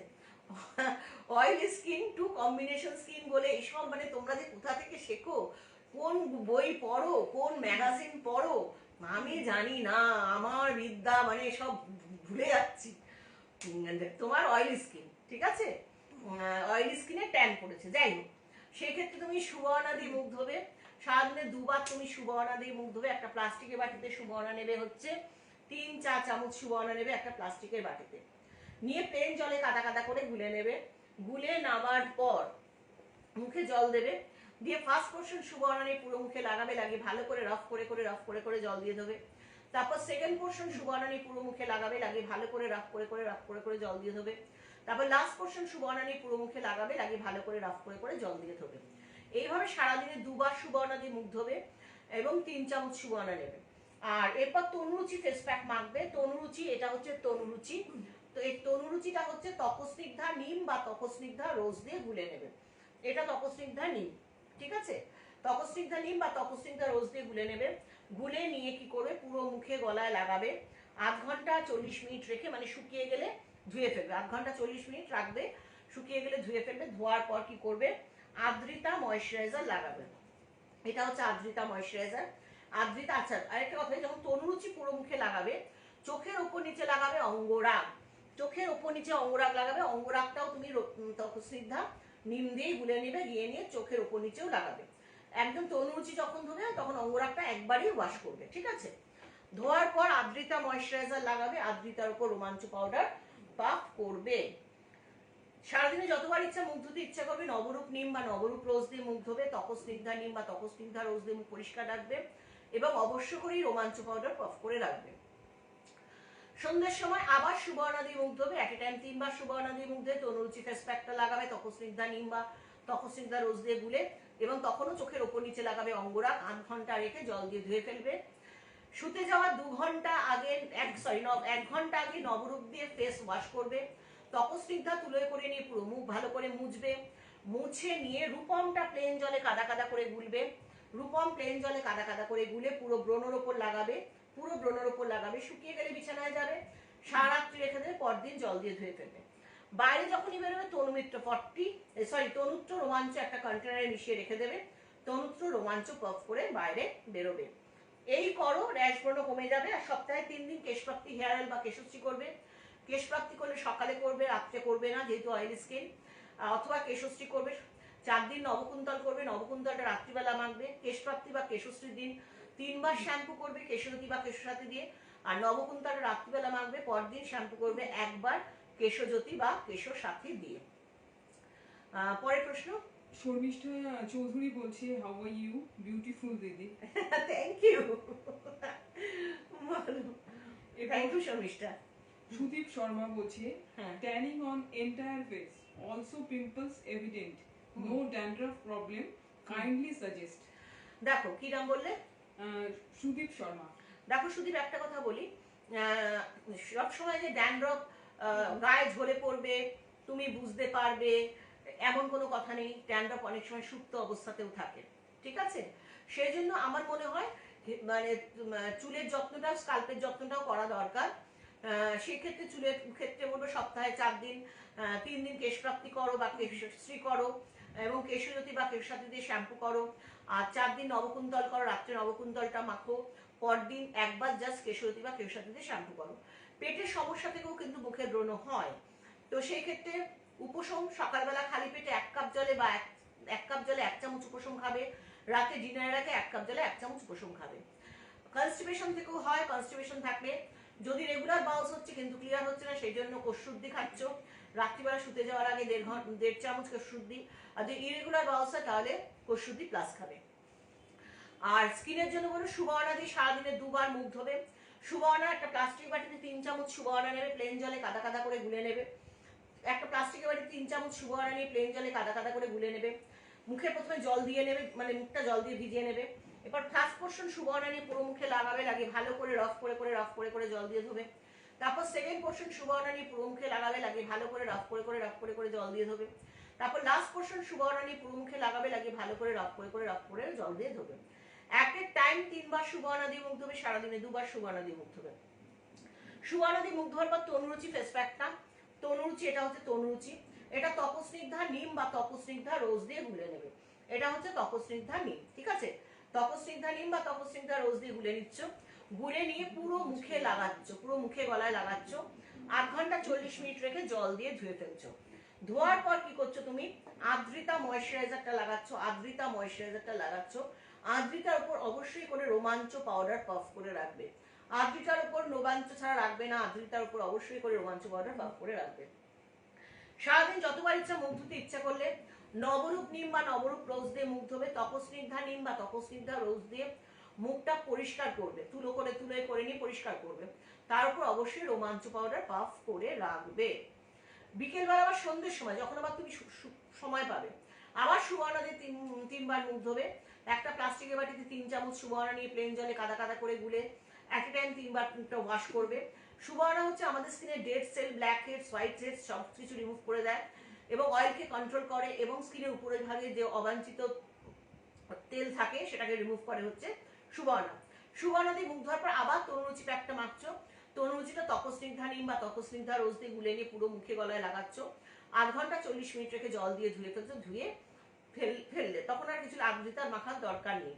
Oily skin to combination skin বলে এইসব মানে তোমরা যে কোথা থেকে শেখো, কোন বই পড়ো, কোন ম্যাগাজিন পড়ো, আমি জানি না, আমার বিদ্যা মানে সব ভুলে যাচ্ছি। তোমার অয়েলি স্কিন, ঠিক আছে, অয়েলি স্কিনে ট্যান পড়েছে, যাই হোক, সেক্ষেত্রে তুমি সুবর্ণা দিয়ে মুখ ধোবে। সারাদিনে 2 বার তুমি সুবর্ণা দিয়ে মুখ ধোবে। একটা প্লাস্টিকের বাটিতে সুবর্ণা নেবে হচ্ছে 3-4 চামচ সুবর্ণা নেবে একটা প্লাস্টিকের বাটিতে, নিয়ে প্লেন জলে কাদা কাদা করে গুলে নেবে। গুলে নামার পর মুখে জল দেবে, দিয়ে ফার্স্ট পোর্শন সুবর্ণা নিয়ে পুরো মুখে লাগাবে, লাগিয়ে ভালো করে রফ করে জল দিয়ে দেবে। তারপর সেকেন্ড পোর্শন সুবর্ণা নিয়ে পুরো মুখে লাগাবে, লাগিয়ে ভালো করে রফ করে জল দিয়ে দেবে। তারপর লাস্ট পোর্শন সুবর্ণা নিয়ে পুরো মুখে লাগাবে, লাগিয়ে ভালো করে রফ করে জল দিয়ে দেবে। এইভাবে সারাদিনে 2 বার সুবর্ণা দিয়ে মুখ ধোবে এবং 3 চামচ সুবর্ণা নেবে। আর এরপর তনুরুচি ফেস প্যাক মাখবে। তনুরুচি, এটা হচ্ছে তনুরুচি। তো এই তনুরুচিটা হচ্ছে তপস্নিগ্ধা নিম বা তপস্নিগ্ধা রোজ দিয়ে গুলে নেবে। এটা তপস্নিগ্ধা নিম, ঠিক আছে, তপস্নিগ্ধা নিম বা তপস্নিগ্ধা রোজ দিয়ে গুলে নেবে। গুলে নিয়ে কি করবে, পুরো মুখে গলায় লাগাবে। 8 ঘন্টা 40 মিনিট রেখে, মানে শুকিয়ে গেলে ধুয়ে ফেলবে। 8 ঘন্টা 40 মিনিট রাখবে, শুকিয়ে গেলে ধুয়ে ফেলবে। ধোয়ার পর কি করবে, আদ্রিতা ময়শ্চারাইজার লাগাবে। এটা হচ্ছে আদ্রিতা ময়শ্চারাইজার। আদ্রিতা, আচ্ছা আরেকটা কথা, যখন তনুরুচি পুরো মুখে লাগাবে, চোখের ওপর নিচে লাগাবে অঙ্গরাগ, চোখের ওপর নিচে অঙ্গরাগ লাগাবে। অঙ্গরাগটাও তুমি তপস্নিগ্ধা নিম দিয়ে গুলে নেবে, গিয়ে নিয়ে চোখের ওপর নিচেও লাগাবে। একদম তনুরুচি যখন ধোবে তখন অঙ্গরাগটা একবারই ওয়াশ করবে, ঠিক আছে। ধোয়ার পর আদ্রিতা ময়শ্চারাইজার লাগাবে, আদ্রিতার উপর রোমাঞ্চ পাউডার পাফ করবে। সারাদিনে যতবার ইচ্ছা মুখ ধুতে ইচ্ছা করবে নবরূপ নিম বা নবরূপ রোজ দিয়ে মুখ ধোবে, তপস্নিগ্ধা নিম বা তপস্নিগ্ধা রোজ দিয়ে মুখ পরিষ্কার রাখবে এবং অবশ্য করেই রোমাঞ্চ পাউডার পাফ করে রাখবে। সন্ধ্যের সময় আবার সুবর্ণা দিয়ে মুখ ধোবে, এট এ টাইম 3 বার সুবর্ণা দিয়ে মুখ ধুয়ে তনুরুচি ফেস প্যাকটা লাগাবে তপস্নিগ্ধা নিম বা তপস্নিগ্ধা রোজ দিয়ে গুলে, এবং তখনও চোখের ওপর নিচে লাগাবে অঙ্গরাগ। 8 ঘন্টা রেখে জল দিয়ে ধুয়ে ফেলবে। শুতে যাওয়ার 2 ঘন্টা আগে 1 ঘন্টা আগে নবরূপ দিয়ে ফেস ওয়াশ করবে। তপস্নিগ্ধা তুলে করে নিয়ে পুরো মুখ ভালো করে মুছবে। মুছে নিয়ে রূপমটা প্লেন জলে কাদা কাদা করে গুলবে। রূপম প্লেন জলে কাদা কাদা করে গুলে পুরো ব্রণের ওপর লাগাবে, শুকিয়ে গেলে বিছানায় যাবে, সারা রাত্রি রেখে দেবে, পরদিন জল দিয়ে ধুয়ে ফেলবে। বাইরে যখনই বেরোবে তনুত্র রোমাঞ্চ একটা কন্টেনারে মিশিয়ে রেখে দেবে, তনুত্র রোমাঞ্চ পাফ করে বাইরে বেরোবে। এই করো, র্যাশ ব্রণ কমে যাবে। আর সপ্তাহে 3 দিন কেশপ্রাপ্তি হেয়ার অয়েল বা কেশশ্রী করবে। কেশপ্রাপ্তি করলে সকালে করবে, রাত্রে করবে না যেহেতু অয়েলি স্কিন। অথবা কেশশ্রী করবে 4 দিন, নবকুন্তল করবে, নবকুন্তলটা রাত্রিবেলা মাখবে। কেশপ্রাপ্তি বা কেশশ্রীর দিন 3 বার শ্যাম্পু করবে কেশরতি বা কেশসাথী দিয়ে, আর নবকুন্তলটা রাত্রিবেলা মাখবে। পরদিন শ্যাম্পু করবে 1 বার কেশজ্যোতি বা কেশসাথী দিয়ে। পরের প্রশ্ন। শর্মিষ্ঠা চৌধুরী বলছে, হাউ আর ইউ, বিউটিফুল দিদি। Thank you, thank you Sharmistha. Sudip Sharma বলছে, হ্যাঁ। Tanning on entire face, also pimples evident, no dandruff problem, kindly suggest. দেখো কি নাম বললে? সুদীপ শর্মা। দেখো সুদীপ, একটা কথা বলি, সবসময় যে ড্যান্ড্রফ গায়ে ঝরে পড়বে তুমি বুঝতে পারবে এমন কোনো কথা নেই। ড্যান্ড্রফ অনেক সময় সুপ্ত অবস্থাতেও থাকে, ঠিক আছে। সেই জন্য আমার মনে হয় মানে চুলের যত্নটা, স্কাল্পের যত্নটাও করা দরকার। সেক্ষেত্রে চুলের ক্ষেত্রে বলবো সপ্তাহে 4 দিন, 3 দিন কেশপ্রাপ্তি করো বা কেশশ্রী করো, এবং কেশরী বা কেশাতি দিয়ে শ্যাম্পু করো, আর 4 দিন নবকুন্তল করো, রাত্রে নবকুন্তলটা মাখো, পরদিন একবার জাস্ট কেশরী বা কেশাতি দিয়ে শ্যাম্পু করো। পেটের সমস্যা থেকেও কিন্তু মুখের ব্রণ হয়। তো সেই ক্ষেত্রে উপশম, সকালবেলা খালি পেটে 1 কাপ জলে বা 1 কাপ জলে 1 চামচ উপশম খাবে, রাতে ডিনারের আগে 1 কাপ জলে 1 চামচ উপশম খাবে। কনস্টিপেশন থেকেও হয়, কনস্টিপেশন থাকলে যদি রেগুলার বাউলস হচ্ছে কিন্তু ক্লিয়ার হচ্ছে না, সেই জন্য কসুদ্দি খাচ্ছ, রাত্রিবেলা শুতে যাওয়ার আগে 1.5 চামচ কসুদ্দি। আর যদি ইরেগুলার বাউলস হয় তাহলে কসুদ্দি প্লাস খাবে। আর স্কিনের জন্য বলো সুবর্ণা দিয়ে সারাদিনে 2 বার মুখ ধোবে। সুবর্ণা একটা প্লাস্টিক বাটিতে 3 চামচ সুবর্ণা নেবে, প্লেন জলে কাদা কাদা করে গুলে নেবে। একটা প্লাস্টিকের বাটিতে 3 চামচ সুবর্ণা নিয়ে প্লেন জলে কাদা কাদা করে গুলে নেবে। মুখে প্রথমে জল দিয়ে নেবে, মানে মুখটা জল দিয়ে ভিজিয়ে নেবে। এবার ফার্স্ট পোর্শন সুবর্ণা নিয়ে পুরো মুখে লাগাবে, লাগিয়ে ভালো করে রফ করে জল দিয়ে ধোবে। তারপর সেকেন্ড পোর্শন সুবর্ণা নিয়ে পুরো মুখে লাগাবে, লাগিয়ে ভালো করে রফ করে জল দিয়ে ধোবে। তারপর লাস্ট পোর্শন সুবর্ণা নিয়ে পুরো মুখে লাগাবে, লাগিয়ে ভালো করে রফ করে জল দিয়ে ধোবে। এক এক টাইম 3 বার সুবর্ণা দিয়ে মুখ ধোবে, সারাদিনে 2 বার সুবর্ণা দিয়ে মুখ ধোবে। সুবর্ণা দিয়ে মুখ ধোয়ার পর তনুরুচি ফেস প্যাকটা, তনুরুচি, এটা হচ্ছে তনুরুচি, এটা তপস্নিগ্ধা নিম বা তপস্নিগ্ধা রোজ দিয়ে গুলে নেবে। এটা হচ্ছে তপস্নিগ্ধা নিম, ঠিক আছে? তপস্নিগ্ধা নিম বা তপস্নিগ্ধা রোজ দিয়ে গুলে নিচ্ছ, গুলে নিয়ে পুরো মুখে লাগাচ্ছ, পুরো মুখে গলায় লাগাচ্ছ। 8 ঘন্টা 40 মিনিট রেখে জল দিয়ে ধুয়ে ফেলছো। ধোয়ার পর কি করছো তুমি? আদ্রিতা ময়শ্চারাইজারটা লাগাচ্ছ, আদ্রিতা ময়শ্চারাইজারটা লাগাচ্ছ। আদ্রিতার উপর অবশ্যই করে রোমাঞ্চ পাউডার পাফ করে রাখবে। আদ্রিতার উপর রোমাঞ্চ ছাড়া রাখবে না, আদ্রিতার উপর অবশ্যই করে রোমাঞ্চ পাউডার পাফ করে রাখবে। সারাদিন যতবার ইচ্ছা মুখ ধুতে ইচ্ছা করলে নবরূপ নিম বা নবরূপ রোজ দিয়ে মুখ ধোবে, তপস্নিগ্ধা নিম বা তপস্নিগ্ধা রোজ দিয়ে মুখটা পরিষ্কার করবে, তুলো করে নিয়ে পরিষ্কার করবে। তার উপর অবশ্যই রোমাঞ্চ পাউডার পাফ করে রাখবে। বিকেলবেলা আবার সন্ধ্যের সময় যখন আবার তুমি সময় পাবে, আবার সুবর্ণা দিয়ে 3 বার মুখ ধোবে। একটা প্লাস্টিকের বাটিতে 3 চামচ সুবর্ণা নিয়ে প্লেন জলে কাদা কাদা করে গুলে এট এ টাইম 3 বার মুখটা ওয়াশ করবে। সুবর্ণা হচ্ছে আমাদের স্কিনে dead cell, black heads, white heads সব কিছু রিমুভ করে দেয় এবং অয়েলকে কন্ট্রোল করে, এবং স্কিনের উপরের ভাগে যে অবাঞ্ছিত তেল থাকে সেটাকে রিমুভ করে হচ্ছে সুবর্ণা। সুবর্ণা দিয়ে মুখ ধোয়ার পর আবার তনুরুচি প্যাকটা মাখছো। তনুরুচিটা তপস্নিগ্ধা নিম বা তপস্নিগ্ধা রোজ দিয়ে গুলে নিয়ে পুরো মুখে গলায় লাগাচ্ছ। 8 ঘন্টা 40 মিনিট রেখে জল দিয়ে ধুয়ে ফেলছো, ধুয়ে ফেললে তখন আর কিছু আদ্রিতার মাখার দরকার নেই।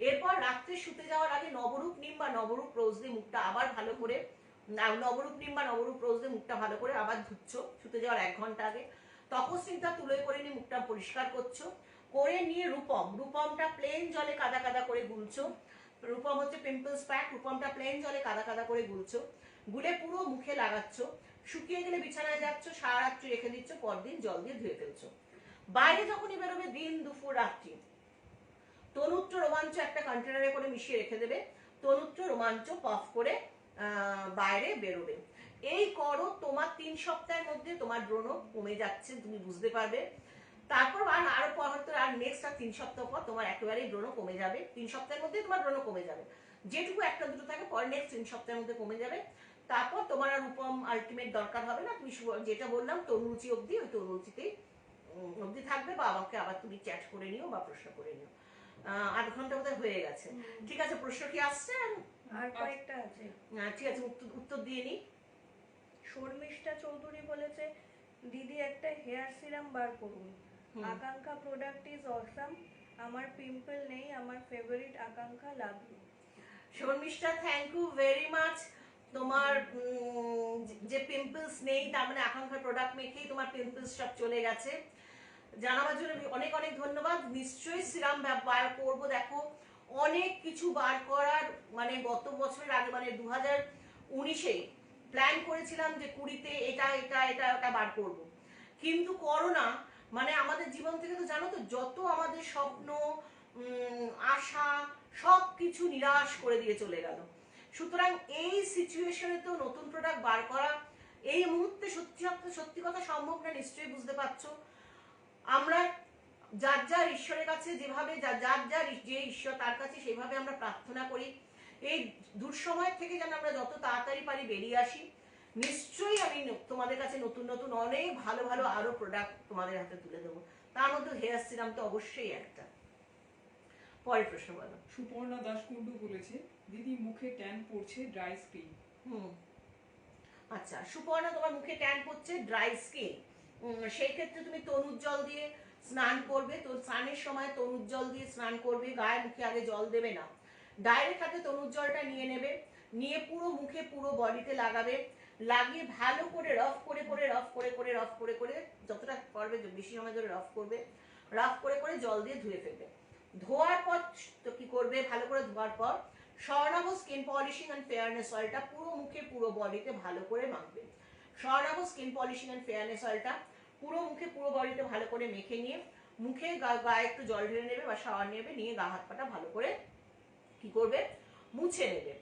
এরপর রাত্রে শুতে যাওয়ার আগে নবরূপ নিম বা নবরূপ রোজ দিয়ে মুখটা আবার ভালো করে, নবরূপ নিম বা নবরূপ রোজ দিয়ে মুখটা ভালো করে আবার ধুচ্ছ শুতে যাওয়ার 1 ঘন্টা আগে। তপস্নিগ্ধা তুলোয় করে নিয়ে মুখটা পরিষ্কার করছো, করে নিয়ে রূপমটা প্লেন জলে কাদা কাদা করে গুলছো। রূপম হচ্ছে পিম্পলস প্যাক, রূপমটা প্লেন জলে কাদা কাদা করে গুলছো, গুলে পুরো মুখে লাগাচ্ছ। শুকিয়ে গেলে বিছানায় যাচ্ছ, সারা রাত্রি রেখে দিচ্ছ, পরদিন জল দিয়ে ধুয়ে ফেলছো। বাইরে যখনই বেরোবে দিন দুপুর রাত্রি তনুত্র রোমাঞ্চ একটা কন্টেনারে করে মিশিয়ে রেখে দেবে, তনুত্র রোমাঞ্চ পাফ করে বাইরে বেরোবে। এই করো, তোমার 3 সপ্তাহের মধ্যে তোমার ব্রণ কমে যাচ্ছে, তুমি বুঝতে পারবে। তারপর আরো পরবর্তী আর নেক্সট 3 সপ্তাহ পর তোমার একেবারেই ব্রণ কমে যাবে। 3 সপ্তাহের মধ্যে তোমার ব্রণ কমে যাবে, যেটুকু একটা দুটো থাকে পরে নেক্সট 3 সপ্তাহের মধ্যে কমে যাবে। তারপর তোমার আর রূপম আলটিমেট দরকার হবে না, তুমি যেটা বললাম তনুরুচি অবধি, ওই তনুরুচিতেই অবধি থাকবে, বা আমাকে আবার তুমি চ্যাট করে নিও বা প্রশ্ন করে নিও। 8 ঘন্টা বোধহয় হয়ে গেছে। ঠিক আছে, প্রশ্ন কি আসছে? আর কয়েকটা আছে। ঠিক আছে, উত্তর দিয়ে নি। শর্মিষ্ঠা চৌধুরী বলেছে দিদি একটা হেয়ার সিরাম বার করুন, আকাঙ্ক্ষা প্রোডাক্ট ইজ অসাম, আমার পিম্পল নেই, আমার favourite Akanksha, love you. Sharmistha, thank you very much. তোমার যে পিম্পলস নেই তার মানে আকাঙ্ক্ষার প্রোডাক্ট মেখেই তোমার পিম্পলস সব চলে গেছে, জানাবার জন্য অনেক অনেক ধন্যবাদ। নিশ্চয়ই সিরাম বার করবো। দেখো অনেক কিছু বার করার, মানে গত বছরের আগে মানে 2019-এ প্ল্যান করেছিলাম যে 20-তে এটা বার করব, কিন্তু করোনা মানে আমাদের জীবন থেকে তো জানো তো যত আমাদের স্বপ্ন আশা সব কিছু নিরাশ করে দিয়ে চলে গেল। সুতরাং এই সিচুয়েশনে তো নতুন প্রোডাক্ট বার করা এই মুহূর্তে সত্যি কথা সম্ভব না, নিশ্চয়ই বুঝতে পারছো। আমরা যার ঈশ্বরের কাছে যেভাবে যার যে ঈশ্বর তার কাছে সেভাবে আমরা প্রার্থনা করি এই দুঃসময় থেকে যেন আমরা যত তাড়াতাড়ি পারি বেরিয়ে আসি। নিশ্চয়ই আমি তোমাদের কাছে নতুন নতুন অনেক ভালো ভালো আরো প্রোডাক্ট তোমাদের হাতে তুলে দেবো, তার মধ্যে হেয়ার সিরাম তো অবশ্যই একটা। পরের প্রশ্ন বলো। সুপর্ণা দাশকুন্ডু বলেছে দিদি মুখে ট্যান পড়ছে, ড্রাই স্কিন। আচ্ছা সুপর্ণা, তোমার মুখে ট্যান পড়ছে, ড্রাই স্কিন, সেই ক্ষেত্রে তুমি তনুর জল দিয়ে স্নান করবে, তো স্নানের সময় তনুর জল দিয়ে স্নান করবে, গায়ে মুখে আগে জল দেবে না, ডাইরেক্ট হাতে তনুর জলটা নিয়ে নেবে, নিয়ে পুরো মুখে পুরো বডিতে লাগাবে, লাগিয়ে ভালো করে রফ করে করে রফ করে করে রফ করে করে যতটা পারবে বেশি সময় ধরে রফ করবে, রফ করে করে জল দিয়ে ধুয়ে ফেলবে। ধোয়ার পর তো কি করবে, ভালো করে ধোয়ার পর Swarnabh skin polishing and fairness অয়েলটা পুরো মুখে পুরো বডিতে ভালো করে মাখবে। Swarnabh skin polishing and fairness অয়েলটা পুরো মুখে পুরো বডিতে ভালো করে মেখে নিয়ে মুখে গায়ে একটু জল ঢেলে নেবে বা শাওয়ার নেবে, নিয়ে গা হাত পাটা ভালো করে কি করবে, মুছে নেবে।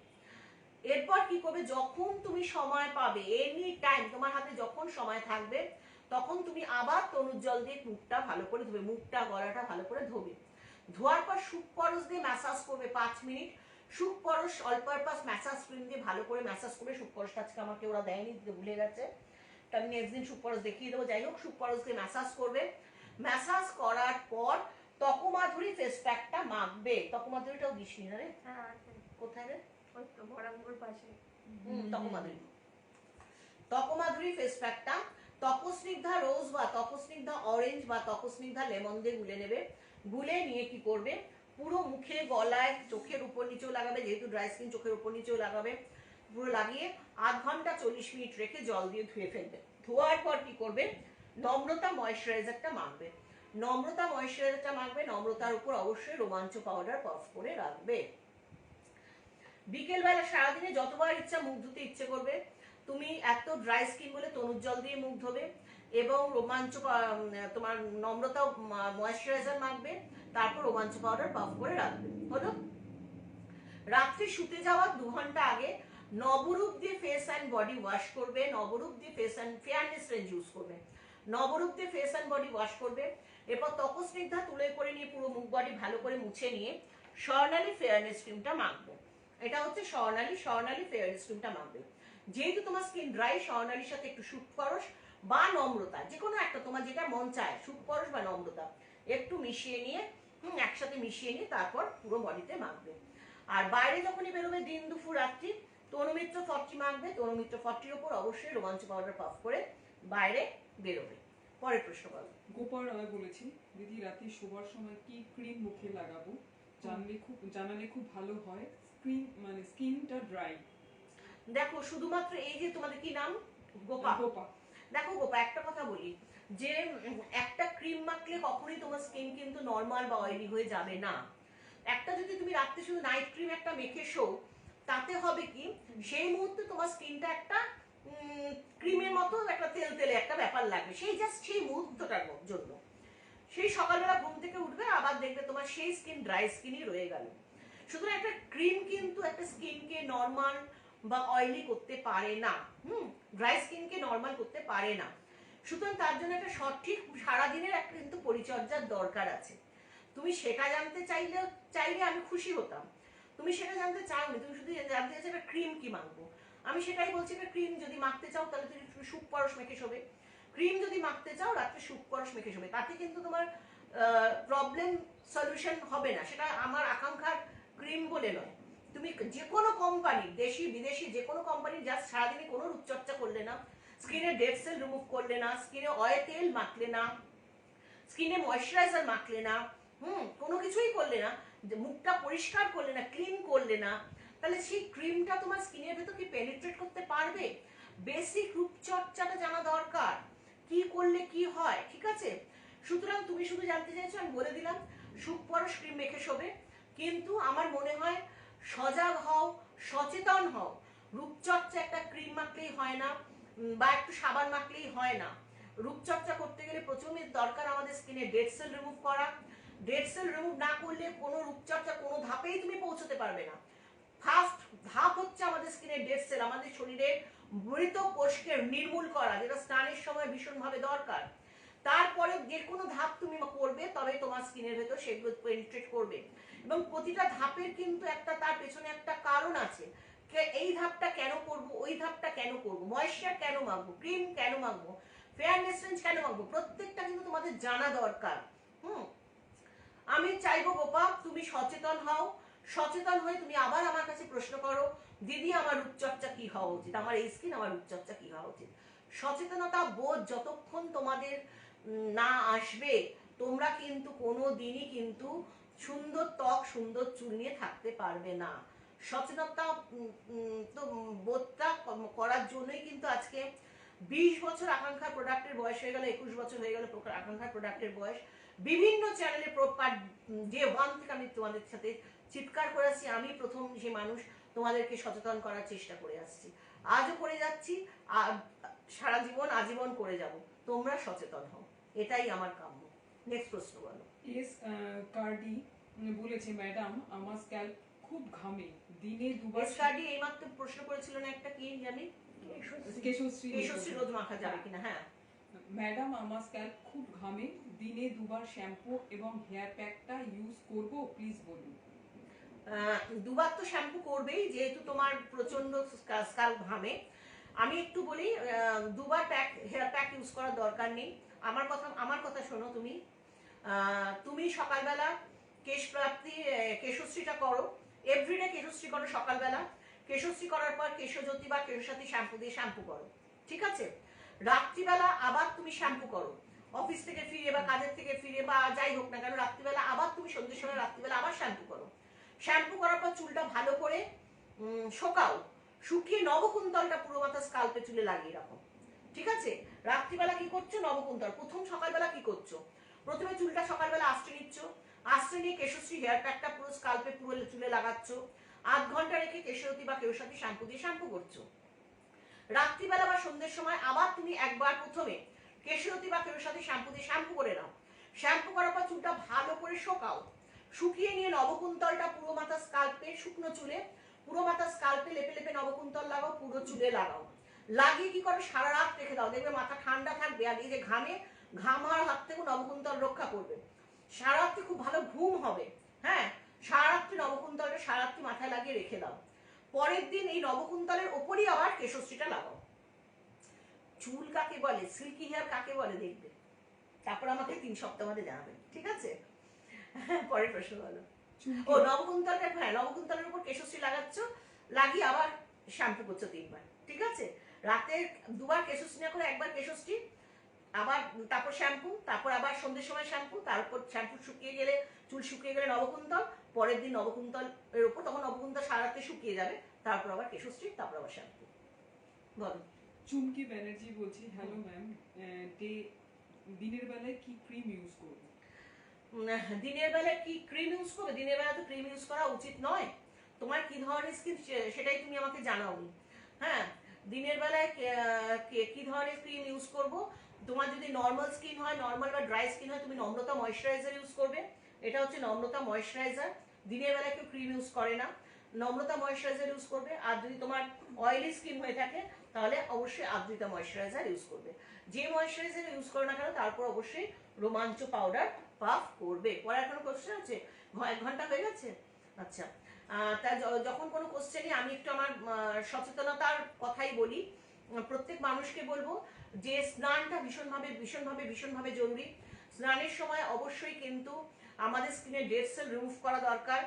এরপর কি করবে, যখন তুমি সময় পাবে, এনি টাইম তোমার হাতে যখন সময় থাকবে তখন তুমি আবার তনুর জল দিয়ে মুখটা ভালো করে ধোবে, মুখটা গলাটা ভালো করে ধোবে। ধোয়ার পর সুপরস দিয়ে ম্যাসাজ করবে 5 মিনিট। সুপরস অল পারপাস ম্যাসাজ ক্রিম দিয়ে ভালো করে ম্যাসাজ করবে। সুপরসটা আজকে আমাকে ওরা দেয়নি, ভুলে গেছে, তা আমি নেক্সট দিন সুপরস দেখিয়ে দেবো। যাই হোক, সুপরস দিয়ে ম্যাসাজ করবে। ম্যাসাজ করার পর তকমাধুরী ফেস প্যাকটা মাখবে। তকমাধুরীটাও দিসনি না রে? হ্যাঁ আছে, কোথায় রে? ওই তো বরাঙ্গুর পাশে। তকমাধুরী, তকমাধুরী ফেস প্যাকটা তপস্নিগ্ধা রোজ বা তপস্নিগ্ধা অরেঞ্জ বা তপস্নিগ্ধা লেমন দিয়ে গুলে নেবে। গুলে নিয়ে কি করবে, পুরো মুখে গলায় চোখের উপর নিচেও লাগাবে, যেহেতু ড্রাই স্কিন চোখের উপর নিচেও লাগাবে, পুরো লাগিয়ে আধ ঘন্টা 40 মিনিট রেখে জল দিয়ে ধুয়ে ফেলবে। ধোয়ার পর কি করবে, নম্রতা ময়েশ্চারাইজারটা মাখবে। নম্রতা ময়েশ্চারাইজারটা মাখবে, নম্রতার উপর অবশ্যই রোমাঞ্চ পাউডার পাফ করে রাখবে। বিকেলবেলা সারাদিনে যতবার ইচ্ছা মুখ ধুতে ইচ্ছে করবে, তুমি এত ড্রাই স্কিন বলে তনুর জল দিয়ে মুখ ধোবে এবং রোমাঞ্চ তোমার নম্রতা ময়েশ্চারাইজার মাখবে, তারপর রোমাঞ্চ পাউডার পাফ করে রাখবে। হলো? রাত্রে শুতে যাওয়ার 2 ঘন্টা আগে নবরূপ দিয়ে ফেস অ্যান্ড বডি ওয়াশ করবে। নবরূপ দিয়ে face and fairness range use করবে। নবরূপ দিয়ে ফেস অ্যান্ড বডি ওয়াশ করবে। এরপর তপস্নিগ্ধা তুলে করে নিয়ে পুরো মুখ বডি ভালো করে মুছে নিয়ে স্বর্ণালী ফেয়ারনেস ক্রিমটা মাখবে। এটা হচ্ছে স্বর্ণালী ফেয়ারনেস ক্রিমটা মাখবে। যেহেতু তোমার স্কিন ড্রাই, স্বর্ণালীর সাথে একটু সুপরস বা নম্রতা, যে কোনো একটা তোমার যেটা মন চায়, সুপরস বা নম্রতা একটু মিশিয়ে নিয়ে একসাথে মিশিয়ে নিয়ে তারপর পুরো বডিতে মাখবে। আর বাইরে যখনই বেরোবে দিন দুপুর রাত্রি, তনুমিত্র 40 মাখবে। তনুমিত্র 40-র ওপর অবশ্যই রোমাঞ্চ পাউডার পাফ করে বাইরে বেরোবে। পরের প্রশ্ন বলো। গোপাল বলেছি, দিদি রাতে শোবার সময় কি ক্রিম মুখে লাগাবো, জানালে খুব ভালো হয়, স্কিনটা ড্রাই। দেখো, শুধুমাত্র এই যে তোমাদের কি নাম, গোপা, দেখো গোপা, একটা কথা বলি যে একটা ক্রিম মাখলে কখনোই তোমার স্কিন কিন্তু নর্মাল বা অয়েলি হয়ে যাবে না। একটা যদি তুমি রাত্রে শুধু নাইট ক্রিম একটা মেখে শো, তাতে হবে কি, সেই মুহূর্তে তোমার স্কিনটা একটা ক্রিমের মতো একটা তেল তেলে একটা ব্যাপার লাগবে, সেই জাস্ট সেই মুহূর্তটার জন্য। সেই সকালবেলা ঘুম থেকে উঠবে, আবার দেখবে তোমার সেই স্কিন ড্রাই স্কিনই রয়ে গেল। সুতরাং একটা ক্রিম কিন্তু একটা স্কিনকে নর্মাল বা অয়েলি করতে পারে না। ড্রাই স্কিনকে নর্মাল করতে পারে না। সুতরাং তার জন্য একটা সঠিক সারাদিনের একটা কিন্তু পরিচর্যার দরকার আছে। তুমি সেটা জানতে চাইলে আমি খুশি হতাম। তুমি সেটা জানতে চাওনি, তুমি শুধু জানতে চাইছো একটা ক্রিম কি মাখবো। আমি সেটাই বলছি, একটা ক্রিম যদি মাখতে চাও তাহলে তুমি একটু সুপরস মেখে শোবে। ক্রিম যদি মাখতে চাও রাত্রে সুপরস মেখে শোবে, তাতে কিন্তু তোমার প্রবলেম সলিউশন হবে না। সেটা আমার আকাঙ্ক্ষার ক্রিম বলে নয়। তুমি যে কোনো কোম্পানি, দেশি বিদেশি যে কোনো কোম্পানি, জাস্ট সারাদিনে কোনো রূপচর্চা করলে না, স্কিনে ডেড সেল রিমুভ করলে না, স্কিনে অয়েল তেল মাখলে না, স্কিনে ময়েশ্চারাইজার মাখলে না, কোনো কিছুই করলে না, মুখটা পরিষ্কার করলে না, ক্লিন করলে না, তাহলে সেই ক্রিমটা তোমার স্কিনের ভেতর কি পেনিট্রেট করতে পারবে? বেসিক রূপচর্চাটা জানা দরকার, কি করলে কি হয়, ঠিক আছে? সুতরাং তুমি শুধু জানতে চাইছো, আমি বলে দিলাম সুপরস ক্রিম মেখে শোবে। কিন্তু আমার মনে হয় সজাগ হও, সচেতন হও। রূপচর্চা একটা ক্রিম মাখলেই হয় না, বা একটু সাবান মাখলেই হয় না। রূপচর্চা করতে গেলে প্রথমে দরকার আমাদের স্কিনে ডেড সেল রিমুভ করা। ডেড সেল রিমুভ না করলে কোনো রূপচর্চা কোনো ধাপেই তুমি পৌঁছতে পারবে না। ফার্স্ট ধাপ হচ্ছে আমাদের স্কিনে ডেড সেল, আমাদের শরীরের মৃত কোষকে নির্মূল করা, যেটা স্নানের সময় ভীষণভাবে দরকার। তারপরে যে কোনো ধাপ তুমি করবে, তবে তোমার স্কিনের ভেতর সেগুলো পেনিট্রেট করবে। এবং প্রতিটা ধাপের কিন্তু একটা তার পেছনে একটা কারণ আছে। এই ধাপটা কেন করব, ওই ধাপটা কেন করব, ময়েশ্চার কেন মাখবো, ক্রিম কেন মাখবো, ফেয়ারনেস রেঞ্জ কেন মাখবো, প্রত্যেকটা কিন্তু তোমাদের জানা দরকার। আমি চাইবো গোপা তুমি সচেতন হও। সচেতন হয়ে তুমি আবার আমার কাছে প্রশ্ন করো, দিদি আমার রূপচর্চা কি হওয়া উচিত, আমার এই স্কিন, আমার রূপচর্চা কি হওয়া উচিত। সচেতনতা বোধ যতক্ষণ তোমাদের না আসবে, তোমরা কিন্তু কোনো দিনই কিন্তু সুন্দর ত্বক সুন্দর চুল নিয়ে থাকতে পারবে না। সচেতনতা তো বোধটা করার জন্যই কিন্তু আজকে 20 বছর আকাঙ্ক্ষা প্রোডাক্টের বয়স হয়ে গেল, 21 বছর হয়ে গেল আকাঙ্ক্ষা প্রোডাক্টের বয়স। বিভিন্ন চ্যানেলে প্রপার যে ওয়ান থেকে আমি তোমাদের সাথে চিৎকার করে আসছি, আমি প্রথম যে মানুষ তোমাদেরকে সচেতন করার চেষ্টা করে আসছি, আজও করে যাচ্ছি, আর সারা জীবন আজীবন করে যাব। তোমরা সচেতন হও, এটাই আমার কাম্য। নেক্সট প্রশ্ন বলো। এস কার্ডি বলেছে, ম্যাডাম আমার স্ক্যাল্প খুব ঘামে, দিনে দুবার। এসকার্ডি এইমাত্র প্রশ্ন করেছিল না একটা, কি জানি, কেশশ্রী রোদ মাখা যাবে কিনা। হ্যাঁ ম্যাডাম আমার স্ক্যাল্প খুব ঘামে, দিনে দুবার শ্যাম্পু এবং হেয়ার প্যাকটা ইউজ করব, প্লিজ বলুন। দুবার তো শ্যাম্পু করবেই, যেহেতু তোমার প্রচন্ড স্কাল্প ঘামে। আমি একটু বলি, দুবার হেয়ার প্যাক ইউজ করার দরকার নেই। আমার কথা শোনো। তুমি সকালবেলা কেশশ্রীটা করো, এভরিডে কেশশ্রী করো সকালবেলা। কেশশ্রী করার পর কেশজ্যোতি বা কেশসাথী শ্যাম্পু দিয়ে শ্যাম্পু করো, ঠিক আছে? রাত্রিবেলা আবার তুমি শ্যাম্পু করো, অফিস থেকে ফিরে বা কাজের থেকে ফিরে বা যাই হোক না কেন, রাত্রিবেলা আবার তুমি সন্ধ্যের সময় রাত্রিবেলা আবার শ্যাম্পু করো। শ্যাম্পু করার পর চুলটা ভালো করে শোকাও, শুকিয়ে নবকুন্তলটা পুরো মাথা স্কাল্পে চুলে লাগিয়ে রাখো, ঠিক আছে? রাত্রিবেলা কি করছো? নবকুন্তল। প্রথম সকালবেলা কি করছো? প্রথমে চুলটা সকালবেলা আশ্রে নিচ্ছ, আশ্রে নিয়ে কেশশ্রী হেয়ার প্যাকটা পুরো স্কাল্পে পুরো চুলে লাগাচ্ছ, 8 ঘন্টা রেখে কেশরতী বা কেশসাথী শ্যাম্পু দিয়ে শ্যাম্পু করছো। রাত্রিবেলা বা সন্ধ্যের সময় আবার তুমি একবার প্রথমে কেশরতী বা কেশসাথী শ্যাম্পু দিয়ে শ্যাম্পু করে নাও। শ্যাম্পু করার পর চুলটা ভালো করে শোকাও, শুকিয়ে নিয়ে নবকুন্তলটা পুরো মাথা স্কাল্পে, শুকনো চুলে পুরো মাথা স্কাল্পে লেপে লেপে নবকুন্তল লাগাও, পুরো চুলে লাগাও। লাগিয়ে কি করো? সারা রাত রেখে দাও, দেখবে মাথা ঠান্ডা থাকবে, আর এই যে ঘাম হওয়ার হাত থেকে নবকুন্তল রক্ষা করবে। সারা রাত্রি খুব ভালো ঘুম হবে। হ্যাঁ, সারা রাত্রি নবকুন্তলটা সারা রাত্রি মাথায় লাগিয়ে রেখে দাও। পরের দিন এই নবকুন্তলের ওপরই আবার কেশশ্রীটা লাগাও। চুল কাকে বলে, সিল্কি হেয়ার কাকে বলে দেখবে, তারপর আমাকে 3 সপ্তাহ মধ্যে জানাবেন, ঠিক আছে? পরের প্রশ্ন বলো। ও নবকুন্তলটা, হ্যাঁ নবকুন্তলের উপর কেশশ্রী লাগাচ্ছ, লাগিয়ে আবার শ্যাম্পু করছো 3 বার, ঠিক আছে? রাতে 2 বার কেশশ্রী না করে 1 বার কেশশ্রী, আবার তারপর শ্যাম্পু, তারপর আবার সন্ধ্যের সময় শ্যাম্পু, তারপর শ্যাম্পু শুকিয়ে গেলে, চুল শুকিয়ে গেলে নবকুন্তল, পরের দিন নবকুন্তল এর উপর, তখন নবকুন্তল সারা রাতে শুকিয়ে যাবে, তারপর আবার কেশশ্রী, তারপর আবার শ্যাম্পু। বলো। চুমকি ব্যানার্জি বলছি, হ্যালো ম্যাম, দিনের বেলায় কি ক্রিম ইউজ করব? দিনের বেলা কি ক্রিম ইউজ করবে? দিনের বেলা তো ক্রিম ইউজ করা উচিত নয়। তোমার কি ধরনের স্কিন সেটাই তুমি আমাকে জানাওনি। হ্যাঁ, দিনের বেলায় কি ধরনের ক্রিম ইউজ করব? তোমার যদি নর্মাল স্কিন হয়, নর্মাল বা ড্রাই স্কিন হয়, তুমি নম্রতা ময়শ্চারাইজার ইউজ করবে। এটা হচ্ছে নম্রতা ময়শ্চারাইজার। দিনের বেলায় কেউ ক্রিম ইউজ করে না, নম্রতা ময়শ্চারাইজার ইউজ করবে। আর যদি তোমার অয়েলি স্কিন হয়ে থাকে তাহলে অবশ্যই আদ্রিতা ময়শ্চারাইজার ইউজ করবে। যে ময়শ্চারাইজার ইউজ করো না কেন, তারপর অবশ্যই রোমাঞ্চ পাউডার পাফ করবে। পরে কোনো কোশ্চেন আছে? 1 ঘন্টা হয়ে গেছে। আচ্ছা, তা যখন কোনো কোশ্চেনে আমি একটু আমার সচেতনতার কথাই বলি। প্রত্যেক মানুষকে বলবো যে স্নানটা ভীষণভাবে জরুরি। স্নানের সময় অবশ্যই কিন্তু আমাদের স্কিনে ডেড সেল রিমুভ করা দরকার।